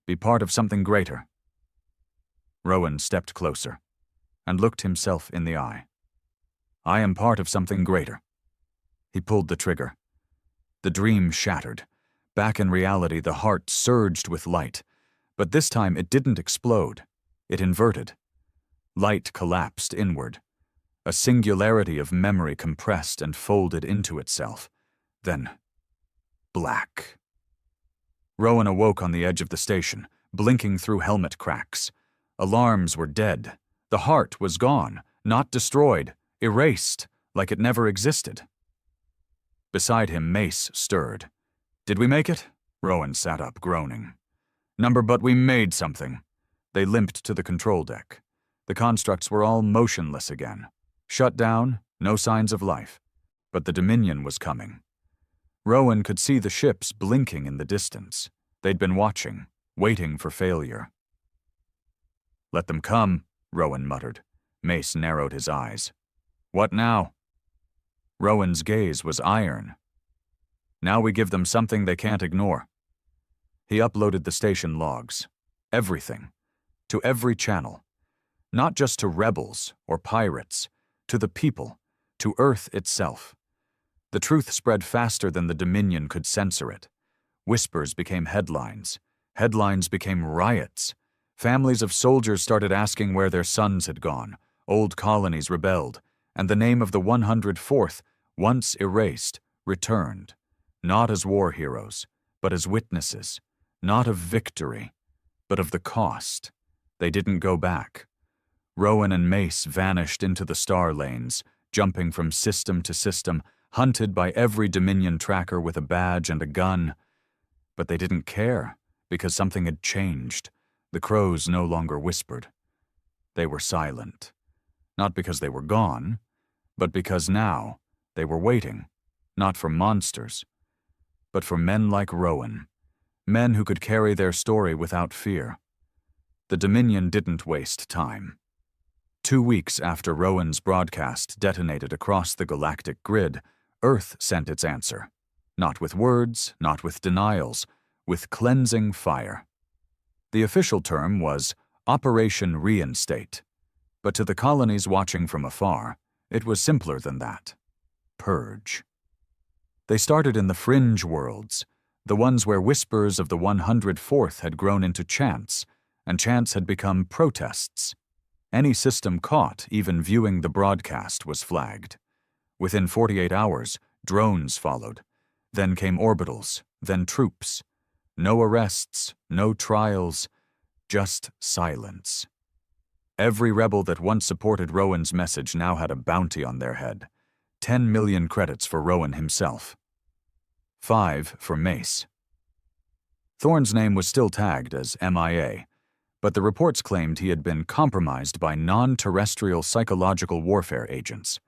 Be part of something greater." Rowan stepped closer and looked himself in the eye. "I am part of something greater." He pulled the trigger. The dream shattered. Back in reality, the heart surged with light. But this time it didn't explode. It inverted. Light collapsed inward. A singularity of memory compressed and folded into itself. Then, black. Rowan awoke on the edge of the station, blinking through helmet cracks. Alarms were dead. The heart was gone, not destroyed, erased, like it never existed. Beside him, Mace stirred. "Did we make it?" Rowan sat up, groaning. "Number, but we made something." They limped to the control deck. The constructs were all motionless again. Shut down, no signs of life. But the Dominion was coming. Rowan could see the ships blinking in the distance. They'd been watching, waiting for failure. "Let them come," Rowan muttered. Mace narrowed his eyes. "What now?" Rowan's gaze was iron. "Now we give them something they can't ignore." He uploaded the station logs. Everything. To every channel. Not just to rebels or pirates. To the people. To Earth itself. The truth spread faster than the Dominion could censor it. Whispers became headlines. Headlines became riots. Families of soldiers started asking where their sons had gone. Old colonies rebelled. And the name of the 104th, once erased, returned. Not as war heroes, but as witnesses. Not of victory, but of the cost. They didn't go back. Rowan and Mace vanished into the star lanes, jumping from system to system, hunted by every Dominion tracker with a badge and a gun. But they didn't care, because something had changed. The crows no longer whispered. They were silent. Not because they were gone, but because now they were waiting, not for monsters, but for men like Rowan. Men who could carry their story without fear. The Dominion didn't waste time. 2 weeks after Rowan's broadcast detonated across the galactic grid, Earth sent its answer. Not with words, not with denials, with cleansing fire. The official term was Operation Reinstate, but to the colonies watching from afar, it was simpler than that. Purge. They started in the fringe worlds, the ones where whispers of the 104th had grown into chants, and chants had become protests. Any system caught even viewing the broadcast was flagged. Within 48 hours, drones followed. Then came orbitals, then troops. No arrests, no trials, just silence. Every rebel that once supported Rowan's message now had a bounty on their head. 10 million credits for Rowan himself. 5 for Mace. Thorne's name was still tagged as MIA, but the reports claimed he had been compromised by non-terrestrial psychological warfare agents,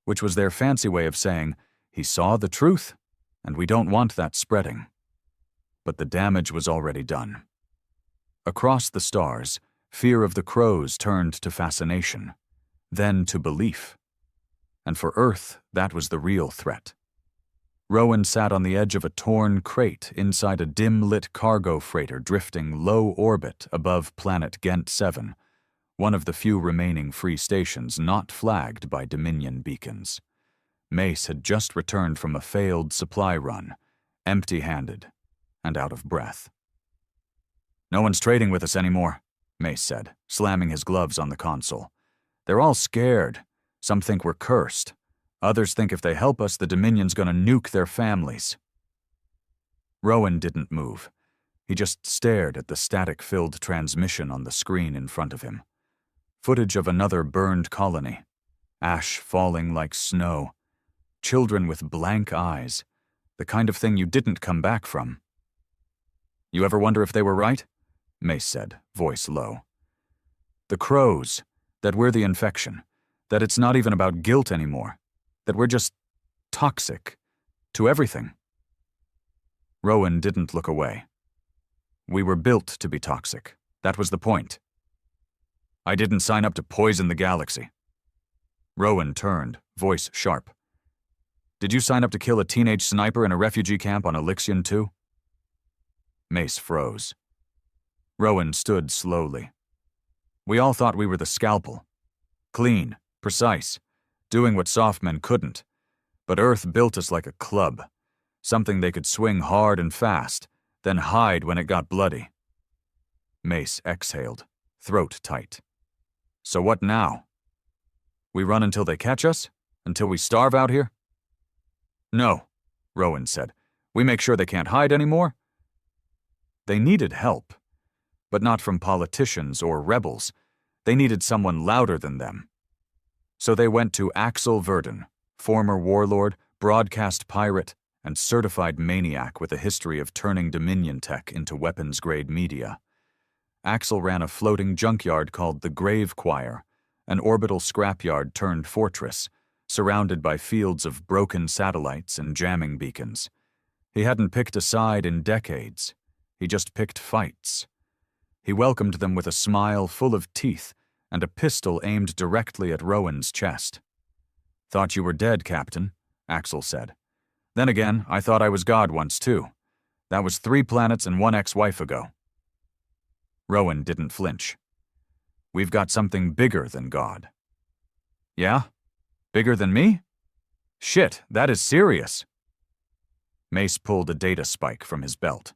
which was their fancy way of saying, he saw the truth, and we don't want that spreading. But the damage was already done. Across the stars, fear of the crows turned to fascination, then to belief. And for Earth, that was the real threat. Rowan sat on the edge of a torn crate inside a dim-lit cargo freighter drifting low orbit above planet Ghent 7, one of the few remaining free stations not flagged by Dominion beacons. Mace had just returned from a failed supply run, empty-handed and out of breath. "No one's trading with us anymore," Mace said, slamming his gloves on the console. "They're all scared. Some think we're cursed. Others think if they help us, the Dominion's gonna nuke their families." Rowan didn't move. He just stared at the static-filled transmission on the screen in front of him. Footage of another burned colony. Ash falling like snow. Children with blank eyes. The kind of thing you didn't come back from. "You ever wonder if they were right?" Mace said, voice low. "The crows. That we're the infection. That it's not even about guilt anymore. That we're just toxic. To everything." Rowan didn't look away. "We were built to be toxic. That was the point. I didn't sign up to poison the galaxy." Rowan turned, voice sharp. "Did you sign up to kill a teenage sniper in a refugee camp on Elixion too?" Mace froze. Rowan stood slowly. "We all thought we were the scalpel. Clean, precise, doing what soft men couldn't. But Earth built us like a club. Something they could swing hard and fast, then hide when it got bloody." Mace exhaled, throat tight. "So what now? We run until they catch us? Until we starve out here?" "No," Rowan said. "We make sure they can't hide anymore." They needed help. but not from politicians or rebels. They needed someone louder than them. So they went to Axel Verden, former warlord, broadcast pirate, and certified maniac with a history of turning Dominion tech into weapons-grade media. Axel ran a floating junkyard called the Grave Choir, an orbital scrapyard turned fortress, surrounded by fields of broken satellites and jamming beacons. He hadn't picked a side in decades. He just picked fights. He welcomed them with a smile full of teeth and a pistol aimed directly at Rowan's chest. "Thought you were dead, Captain," Axel said. "Then again, I thought I was God once, too. That was 3 planets and 1 ex-wife ago." Rowan didn't flinch. "We've got something bigger than God." "Yeah? Bigger than me? Shit, that is serious." Mace pulled a data spike from his belt.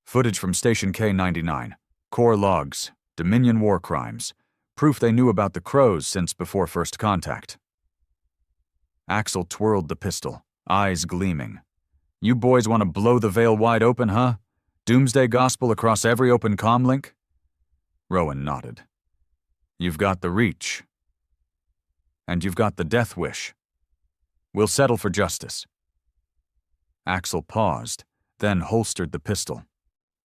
"Footage from Station K-99. Core logs. Dominion war crimes. Proof they knew about the Crows since before first contact." Axel twirled the pistol, eyes gleaming. "You boys want to blow the veil wide open, huh? Doomsday gospel across every open comm link?" Rowan nodded. "You've got the reach. And you've got the death wish. We'll settle for justice." Axel paused, then holstered the pistol.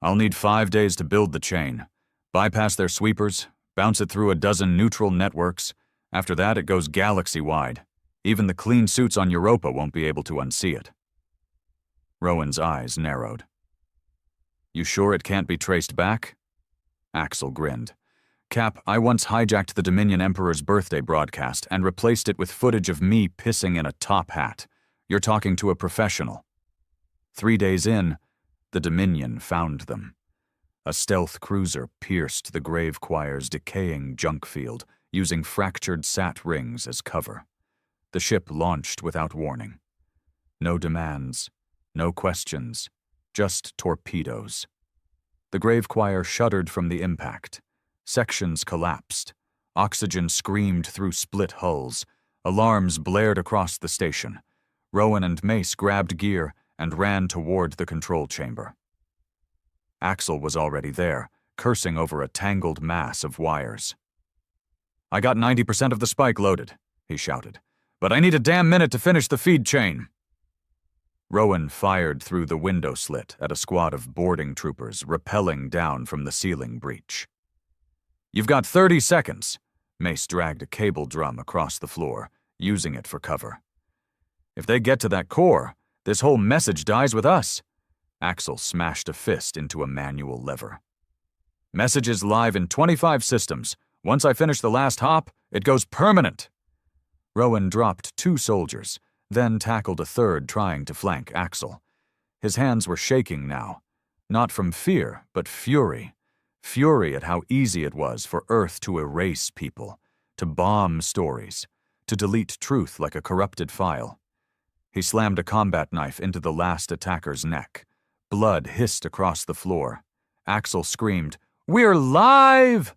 "I'll need 5 days to build the chain. Bypass their sweepers, bounce it through a dozen neutral networks. After that, it goes galaxy-wide. Even the clean suits on Europa won't be able to unsee it." Rowan's eyes narrowed. "You sure it can't be traced back?" Axel grinned. "Cap, I once hijacked the Dominion Emperor's birthday broadcast and replaced it with footage of me pissing in a top hat. You're talking to a professional." 3 days in, the Dominion found them. A stealth cruiser pierced the Grave Choir's decaying junk field, using fractured sat rings as cover. The ship launched without warning. No demands, no questions, just torpedoes. The Grave Choir shuddered from the impact. Sections collapsed. Oxygen screamed through split hulls. Alarms blared across the station. Rowan and Mace grabbed gear and ran toward the control chamber. Axel was already there, cursing over a tangled mass of wires. "I got 90% of the spike loaded," he shouted. "But I need a damn minute to finish the feed chain." Rowan fired through the window slit at a squad of boarding troopers rappelling down from the ceiling breach. "You've got 30 seconds. Mace dragged a cable drum across the floor, using it for cover. "If they get to that core, this whole message dies with us." Axel smashed a fist into a manual lever. "Messages live in 25 systems. Once I finish the last hop, it goes permanent." Rowan dropped 2 soldiers, then tackled a third trying to flank Axel. His hands were shaking now, not from fear, but fury. Fury at how easy it was for Earth to erase people, to bomb stories, to delete truth like a corrupted file. He slammed a combat knife into the last attacker's neck. Blood hissed across the floor. Axel screamed, "We're live!"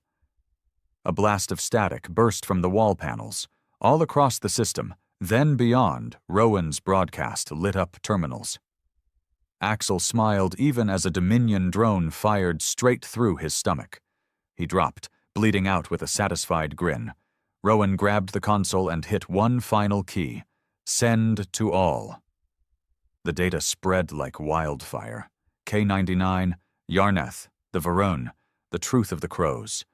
A blast of static burst from the wall panels. All across the system, then beyond, Rowan's broadcast lit up terminals. Axel smiled even as a Dominion drone fired straight through his stomach. He dropped, bleeding out with a satisfied grin. Rowan grabbed the console and hit one final key. Send to all. The data spread like wildfire. K-99, Yarneth, the Varun, the truth of the Crows.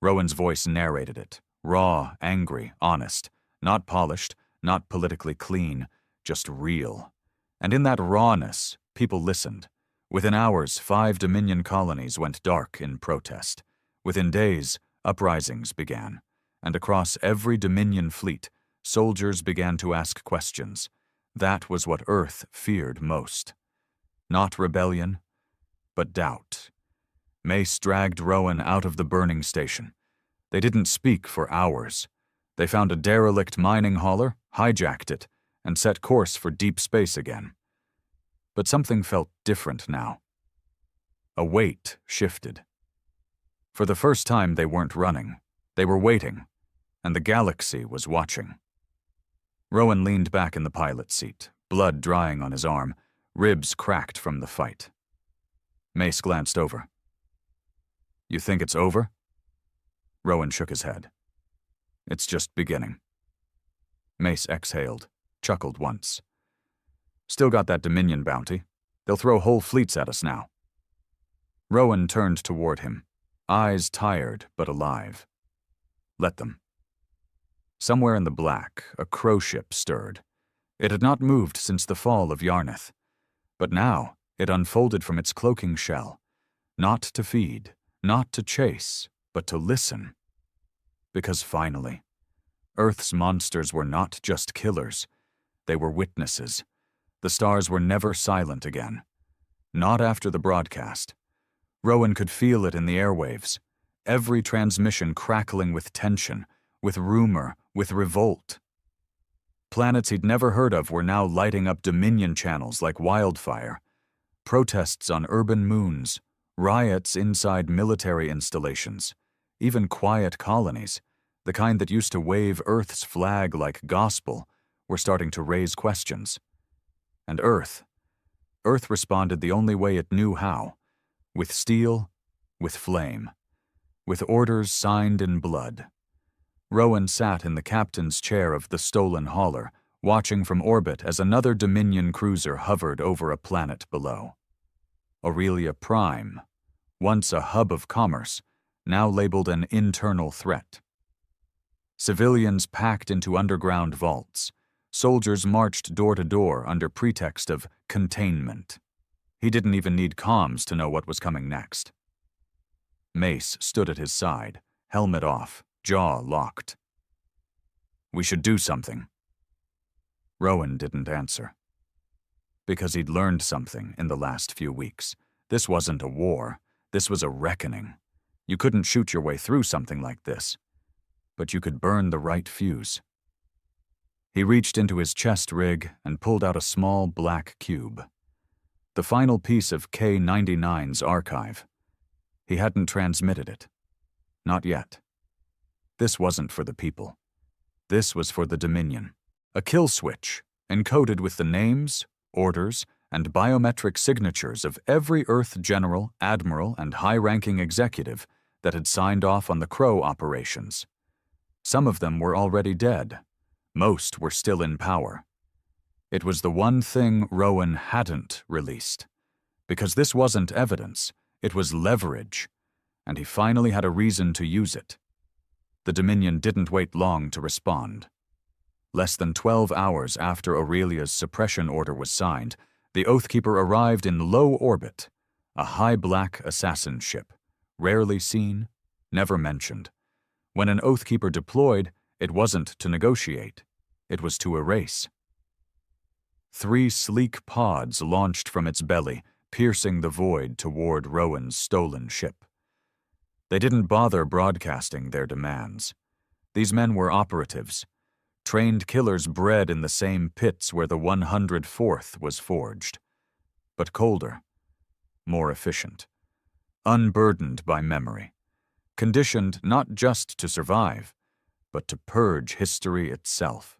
Rowan's voice narrated it. Raw, angry, honest. Not polished, not politically clean, just real. And in that rawness, people listened. Within hours, 5 Dominion colonies went dark in protest. Within days, uprisings began. And across every Dominion fleet, soldiers began to ask questions. That was what Earth feared most. Not rebellion, but doubt. Mace dragged Rowan out of the burning station. They didn't speak for hours. They found a derelict mining hauler, hijacked it, and set course for deep space again. But something felt different now. A weight shifted. For the first time, they weren't running. They were waiting, and the galaxy was watching. Rowan leaned back in the pilot's seat, blood drying on his arm, ribs cracked from the fight. Mace glanced over. You think it's over? Rowan shook his head. It's just beginning. Mace exhaled, chuckled once. Still got that Dominion bounty. They'll throw whole fleets at us now. Rowan turned toward him, eyes tired but alive. Let them. Somewhere in the black, a crow ship stirred. It had not moved since the fall of Yarnith, but now it unfolded from its cloaking shell, not to feed, not to chase, but to listen. Because finally, Earth's monsters were not just killers, they were witnesses. The stars were never silent again. Not after the broadcast. Rowan could feel it in the airwaves, every transmission crackling with tension, with rumor, with revolt. Planets he'd never heard of were now lighting up Dominion channels like wildfire. Protests on urban moons, riots inside military installations, even quiet colonies, the kind that used to wave Earth's flag like gospel, were starting to raise questions. And Earth responded the only way it knew how, with steel, with flame, with orders signed in blood. Rowan sat in the captain's chair of the stolen hauler, watching from orbit as another Dominion cruiser hovered over a planet below. Aurelia Prime, once a hub of commerce, now labeled an internal threat. Civilians packed into underground vaults. Soldiers marched door to door under pretext of containment. He didn't even need comms to know what was coming next. Mace stood at his side, helmet off, jaw locked. We should do something. Rowan didn't answer. Because he'd learned something in the last few weeks. This wasn't a war. This was a reckoning. You couldn't shoot your way through something like this. But you could burn the right fuse. He reached into his chest rig and pulled out a small black cube. The final piece of K-99's archive. He hadn't transmitted it. Not yet. This wasn't for the people. This was for the Dominion. A kill switch, encoded with the names, orders, and biometric signatures of every Earth general, admiral, and high-ranking executive that had signed off on the Crow operations. Some of them were already dead. Most were still in power. It was the one thing Rowan hadn't released. Because this wasn't evidence, it was leverage, and he finally had a reason to use it. The Dominion didn't wait long to respond. Less than 12 hours after Aurelia's suppression order was signed, the Oathkeeper arrived in low orbit, a high black assassin ship, rarely seen, never mentioned. When an Oathkeeper deployed, it wasn't to negotiate, it was to erase. 3 sleek pods launched from its belly, piercing the void toward Rowan's stolen ship. They didn't bother broadcasting their demands. These men were operatives, trained killers bred in the same pits where the 104th was forged. But colder, more efficient, unburdened by memory, conditioned not just to survive, but to purge history itself.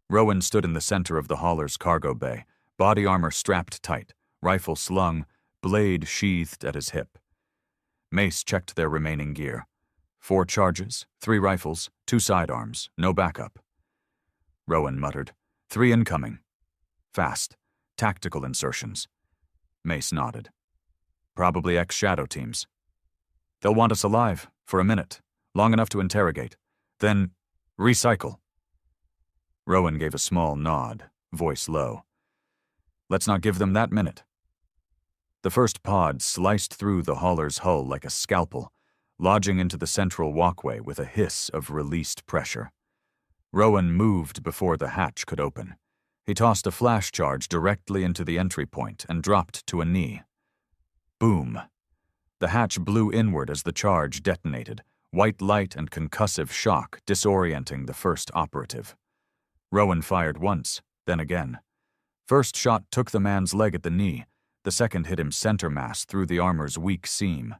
Rowan stood in the center of the hauler's cargo bay, body armor strapped tight, rifle slung, blade sheathed at his hip. Mace checked their remaining gear. 4 charges, 3 rifles, 2 sidearms, no backup. Rowan muttered, 3 incoming. Fast, tactical insertions. Mace nodded. Probably ex-shadow teams. They'll want us alive, for a minute, long enough to interrogate. Then, recycle. Rowan gave a small nod, voice low. Let's not give them that minute. The first pod sliced through the hauler's hull like a scalpel, lodging into the central walkway with a hiss of released pressure. Rowan moved before the hatch could open. He tossed a flash charge directly into the entry point and dropped to a knee. Boom. The hatch blew inward as the charge detonated, white light and concussive shock disorienting the first operative. Rowan fired once, then again. First shot took the man's leg at the knee. The second hit him center mass through the armor's weak seam.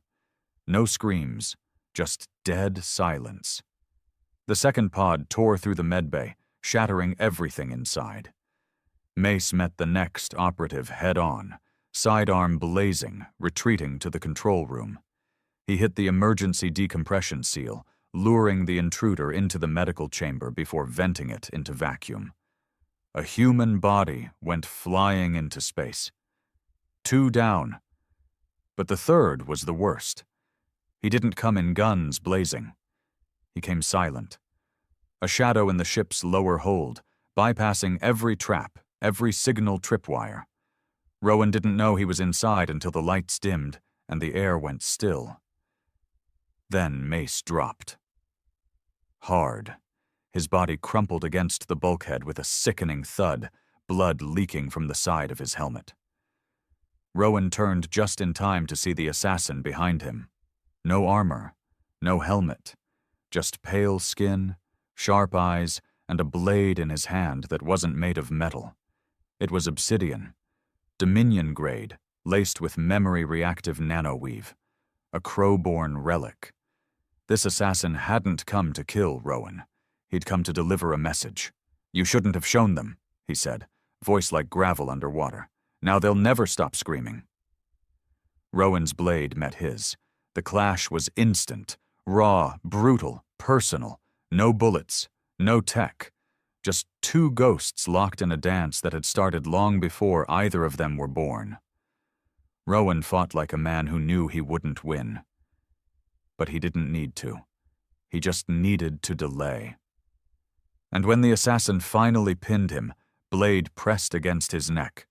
No screams, just dead silence. The second pod tore through the medbay, shattering everything inside. Mace met the next operative head-on, sidearm blazing, retreating to the control room. He hit the emergency decompression seal, luring the intruder into the medical chamber before venting it into vacuum. A human body went flying into space. 2 down. But the third was the worst. He didn't come in guns blazing. He came silent. A shadow in the ship's lower hold, bypassing every trap, every signal tripwire. Rowan didn't know he was inside until the lights dimmed and the air went still. Then Mace dropped. Hard. His body crumpled against the bulkhead with a sickening thud, blood leaking from the side of his helmet. Rowan turned just in time to see the assassin behind him. No armor, no helmet, just pale skin, sharp eyes, and a blade in his hand that wasn't made of metal. It was obsidian, Dominion grade, laced with memory-reactive nanoweave, a Crowborn relic. This assassin hadn't come to kill Rowan. He'd come to deliver a message. "You shouldn't have shown them," he said, voice like gravel underwater. "Now they'll never stop screaming." Rowan's blade met his. The clash was instant, raw, brutal, personal. No bullets, no tech. Just 2 ghosts locked in a dance that had started long before either of them were born. Rowan fought like a man who knew he wouldn't win. But he didn't need to. He just needed to delay. And when the assassin finally pinned him, blade pressed against his neck,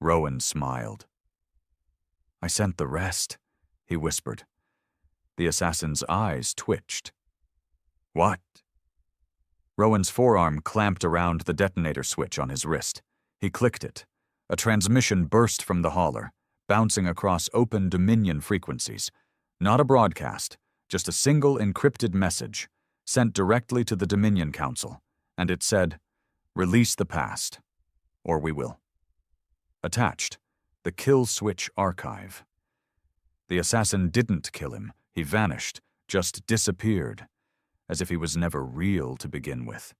Rowan smiled. "I sent the rest," he whispered. The assassin's eyes twitched. "What?" Rowan's forearm clamped around the detonator switch on his wrist. He clicked it. A transmission burst from the hauler, bouncing across open Dominion frequencies. Not a broadcast, just a single encrypted message, sent directly to the Dominion Council, and it said, "Release the past, or we will." Attached, the kill switch archive. The assassin didn't kill him. He vanished, just disappeared, as if he was never real to begin with.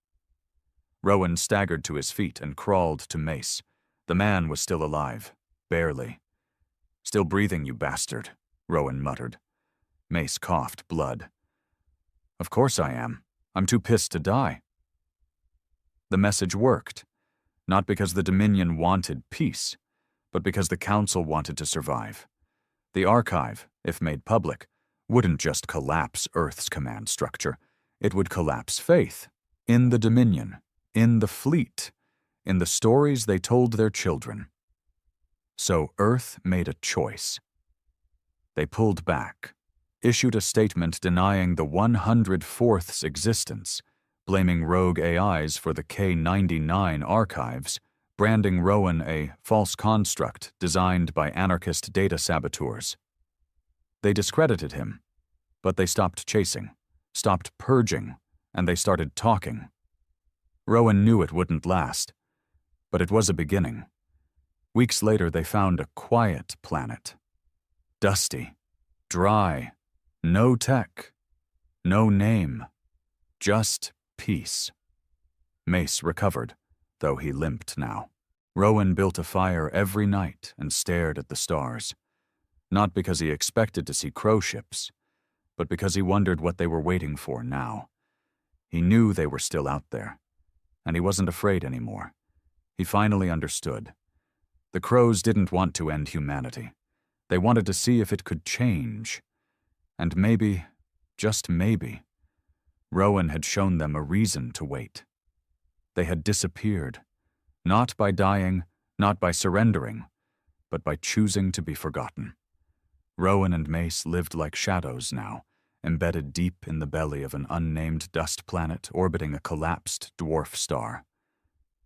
Rowan staggered to his feet and crawled to Mace. The man was still alive, barely. "Still breathing, you bastard," Rowan muttered. Mace coughed blood. "Of course I am. I'm too pissed to die." The message worked, not because the Dominion wanted peace, but because the Council wanted to survive. The archive, if made public, wouldn't just collapse Earth's command structure. It would collapse faith in the Dominion, in the fleet, in the stories they told their children. So Earth made a choice. They pulled back, issued a statement denying the 104th's existence, blaming rogue AIs for the K-99 archives, branding Rowan a false construct designed by anarchist data saboteurs. They discredited him, but they stopped chasing, stopped purging, and they started talking. Rowan knew it wouldn't last, but it was a beginning. Weeks later, they found a quiet planet. Dusty, dry, no tech, no name, just peace. Mace recovered, though he limped now. Rowan built a fire every night and stared at the stars. Not because he expected to see crow ships, but because he wondered what they were waiting for now. He knew they were still out there, and he wasn't afraid anymore. He finally understood. The crows didn't want to end humanity. They wanted to see if it could change. And maybe, just maybe, Rowan had shown them a reason to wait. They had disappeared, not by dying, not by surrendering, but by choosing to be forgotten. Rowan and Mace lived like shadows now, embedded deep in the belly of an unnamed dust planet orbiting a collapsed dwarf star.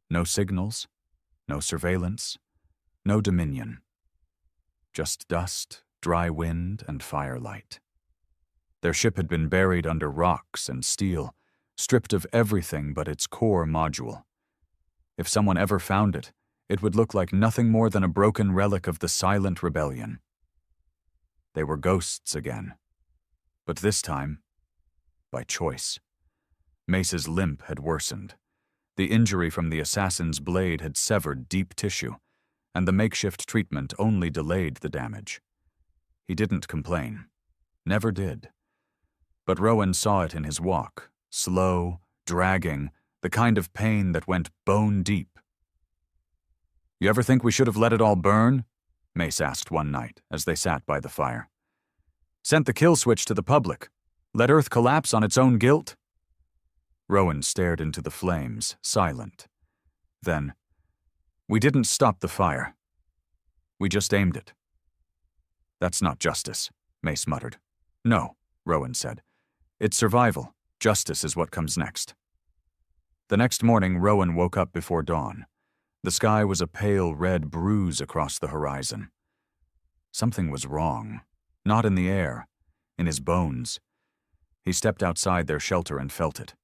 No signals, no surveillance, no dominion. Just dust, dry wind, and firelight. Their ship had been buried under rocks and steel, stripped of everything but its core module. If someone ever found it, it would look like nothing more than a broken relic of the silent rebellion. They were ghosts again, but this time, by choice. Mace's limp had worsened. The injury from the assassin's blade had severed deep tissue, and the makeshift treatment only delayed the damage. He didn't complain. never did. But Rowan saw it in his walk, slow, dragging, the kind of pain that went bone deep. "You ever think we should have let it all burn?" Mace asked one night as they sat by the fire. "Sent the kill switch to the public. Let Earth collapse on its own guilt?" Rowan stared into the flames, silent. Then, "We didn't stop the fire. We just aimed it." "That's not justice," Mace muttered. "No," Rowan said. "It's survival. Justice is what comes next." The next morning, Rowan woke up before dawn. The sky was a pale red bruise across the horizon. Something was wrong. Not in the air, in his bones. He stepped outside their shelter and felt it.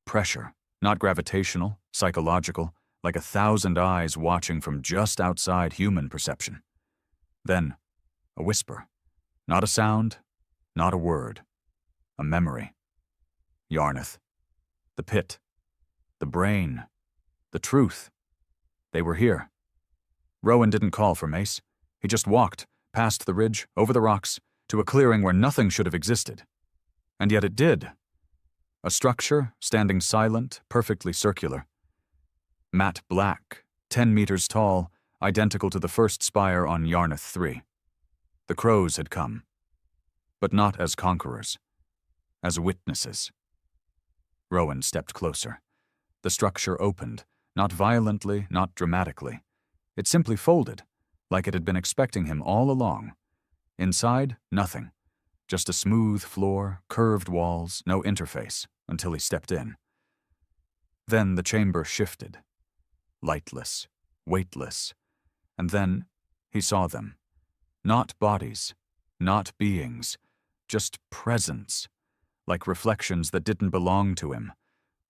Pressure, not gravitational, psychological, like 1,000 eyes watching from just outside human perception. Then, a whisper. Not a sound, not a word. A memory. Yarnith. The pit. The brain. The truth. They were here. Rowan didn't call for Mace. He just walked, past the ridge, over the rocks, to a clearing where nothing should have existed. And yet it did. A structure, standing silent, perfectly circular. Matte black, 10 meters tall, identical to the first spire on Yarnith 3. The crows had come. But not as conquerors. As witnesses. Rowan stepped closer. The structure opened, not violently, not dramatically. It simply folded, like it had been expecting him all along. Inside, nothing. Just a smooth floor, curved walls, no interface, until he stepped in. Then the chamber shifted. Lightless, weightless. And then he saw them. Not bodies, not beings, just presence, like reflections that didn't belong to him.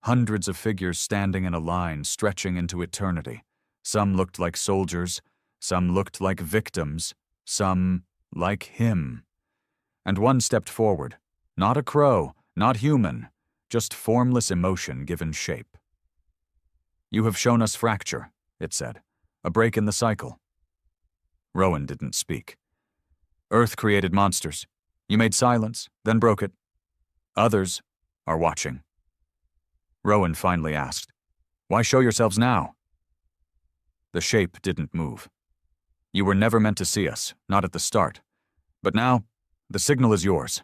Hundreds of figures standing in a line, stretching into eternity. Some looked like soldiers, some looked like victims, some like him. And one stepped forward. Not a crow, not human, just formless emotion given shape. "You have shown us fracture," it said. "A break in the cycle." Rowan didn't speak. "Earth created monsters. You made silence, then broke it. Others are watching." Rowan finally asked, "Why show yourselves now?" The shape didn't move. "You were never meant to see us, not at the start. But now, the signal is yours."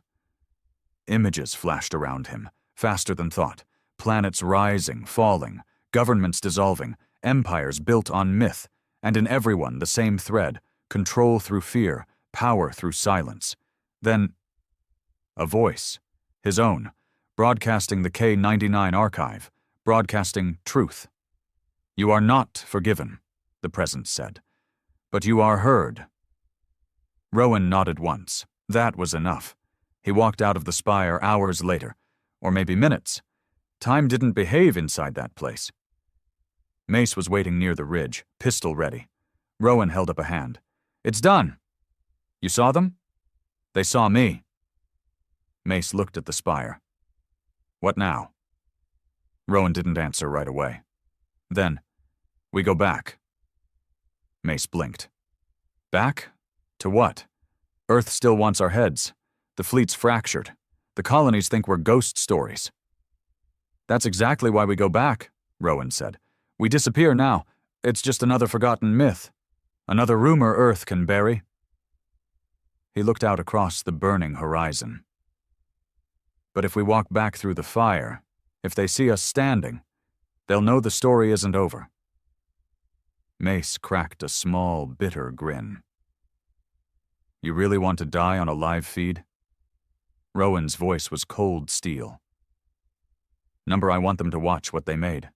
Images flashed around him, faster than thought. Planets rising, falling, governments dissolving, empires built on myth, and in everyone the same thread, control through fear, power through silence. Then, a voice, his own, broadcasting the K-99 archive, broadcasting truth. "You are not forgiven," the presence said, "but you are heard." Rowan nodded once. That was enough. He walked out of the spire hours later, or maybe minutes. Time didn't behave inside that place. Mace was waiting near the ridge, pistol ready. Rowan held up a hand. "It's done." "You saw them?" "They saw me." Mace looked at the spire. "What now?" Rowan didn't answer right away. Then, "We go back." Mace blinked. "Back? To what? Earth still wants our heads. The fleet's fractured. The colonies think we're ghost stories." "That's exactly why we go back," Rowan said. "We disappear now. It's just another forgotten myth. Another rumor Earth can bury." He looked out across the burning horizon. "But if we walk back through the fire, if they see us standing, they'll know the story isn't over." Mace cracked a small, bitter grin. "You really want to die on a live feed?" Rowan's voice was cold steel. "Number, I want them to watch what they made.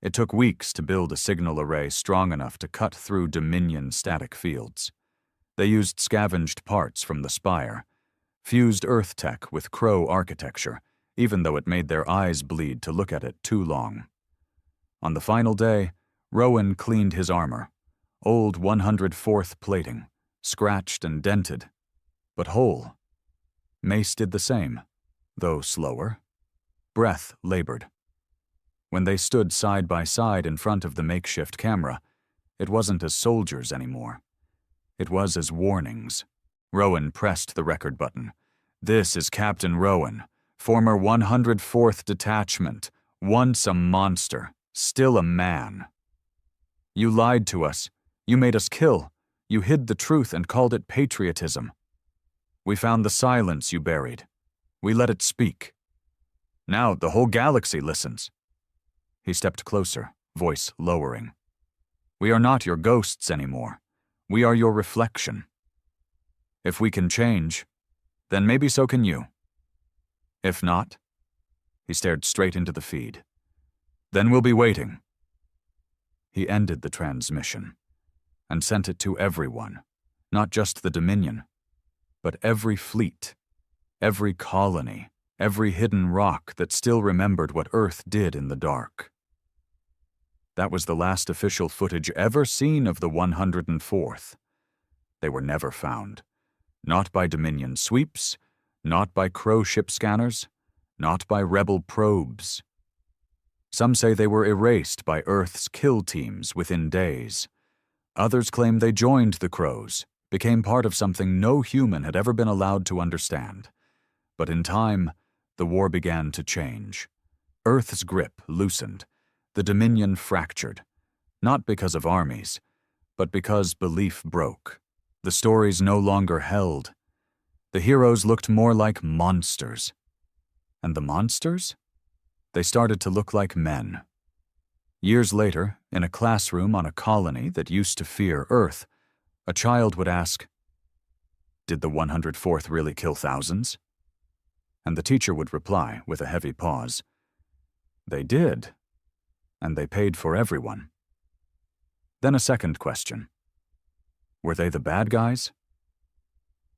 It took weeks to build a signal array strong enough to cut through Dominion static fields. They used scavenged parts from the spire, fused Earth tech with Crow architecture, even though it made their eyes bleed to look at it too long. On the final day, Rowan cleaned his armor, old 104th plating, scratched and dented, but whole. Mace did the same, though slower. Breath labored. When they stood side by side in front of the makeshift camera, it wasn't as soldiers anymore. It was as warnings. Rowan pressed the record button. This is Captain Rowan, former 104th Detachment, once a monster, still a man. You lied to us. You made us kill. You hid the truth and called it patriotism. We found the silence you buried. We let it speak. Now the whole galaxy listens." He stepped closer, voice lowering. "We are not your ghosts anymore. We are your reflection. If we can change, then maybe so can you. If not," he stared straight into the feed, "then we'll be waiting." He ended the transmission and sent it to everyone, not just the Dominion, but every fleet, every colony, every hidden rock that still remembered what Earth did in the dark. That was the last official footage ever seen of the 104th. They were never found. Not by Dominion sweeps, not by Crow ship scanners, not by Rebel probes. Some say they were erased by Earth's kill teams within days. Others claim they joined the Crows, became part of something no human had ever been allowed to understand. But in time, the war began to change. Earth's grip loosened, the Dominion fractured, not because of armies, but because belief broke. The stories no longer held. The heroes looked more like monsters. And the monsters? They started to look like men. Years later, in a classroom on a colony that used to fear Earth, a child would ask, "Did the 104th really kill thousands?" And the teacher would reply, with a heavy pause, "They did, and they paid for everyone." Then a second question. Were they the bad guys?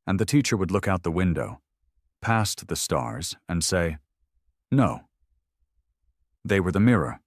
And the teacher would look out the window, past the stars, and say, "No." They were the mirror,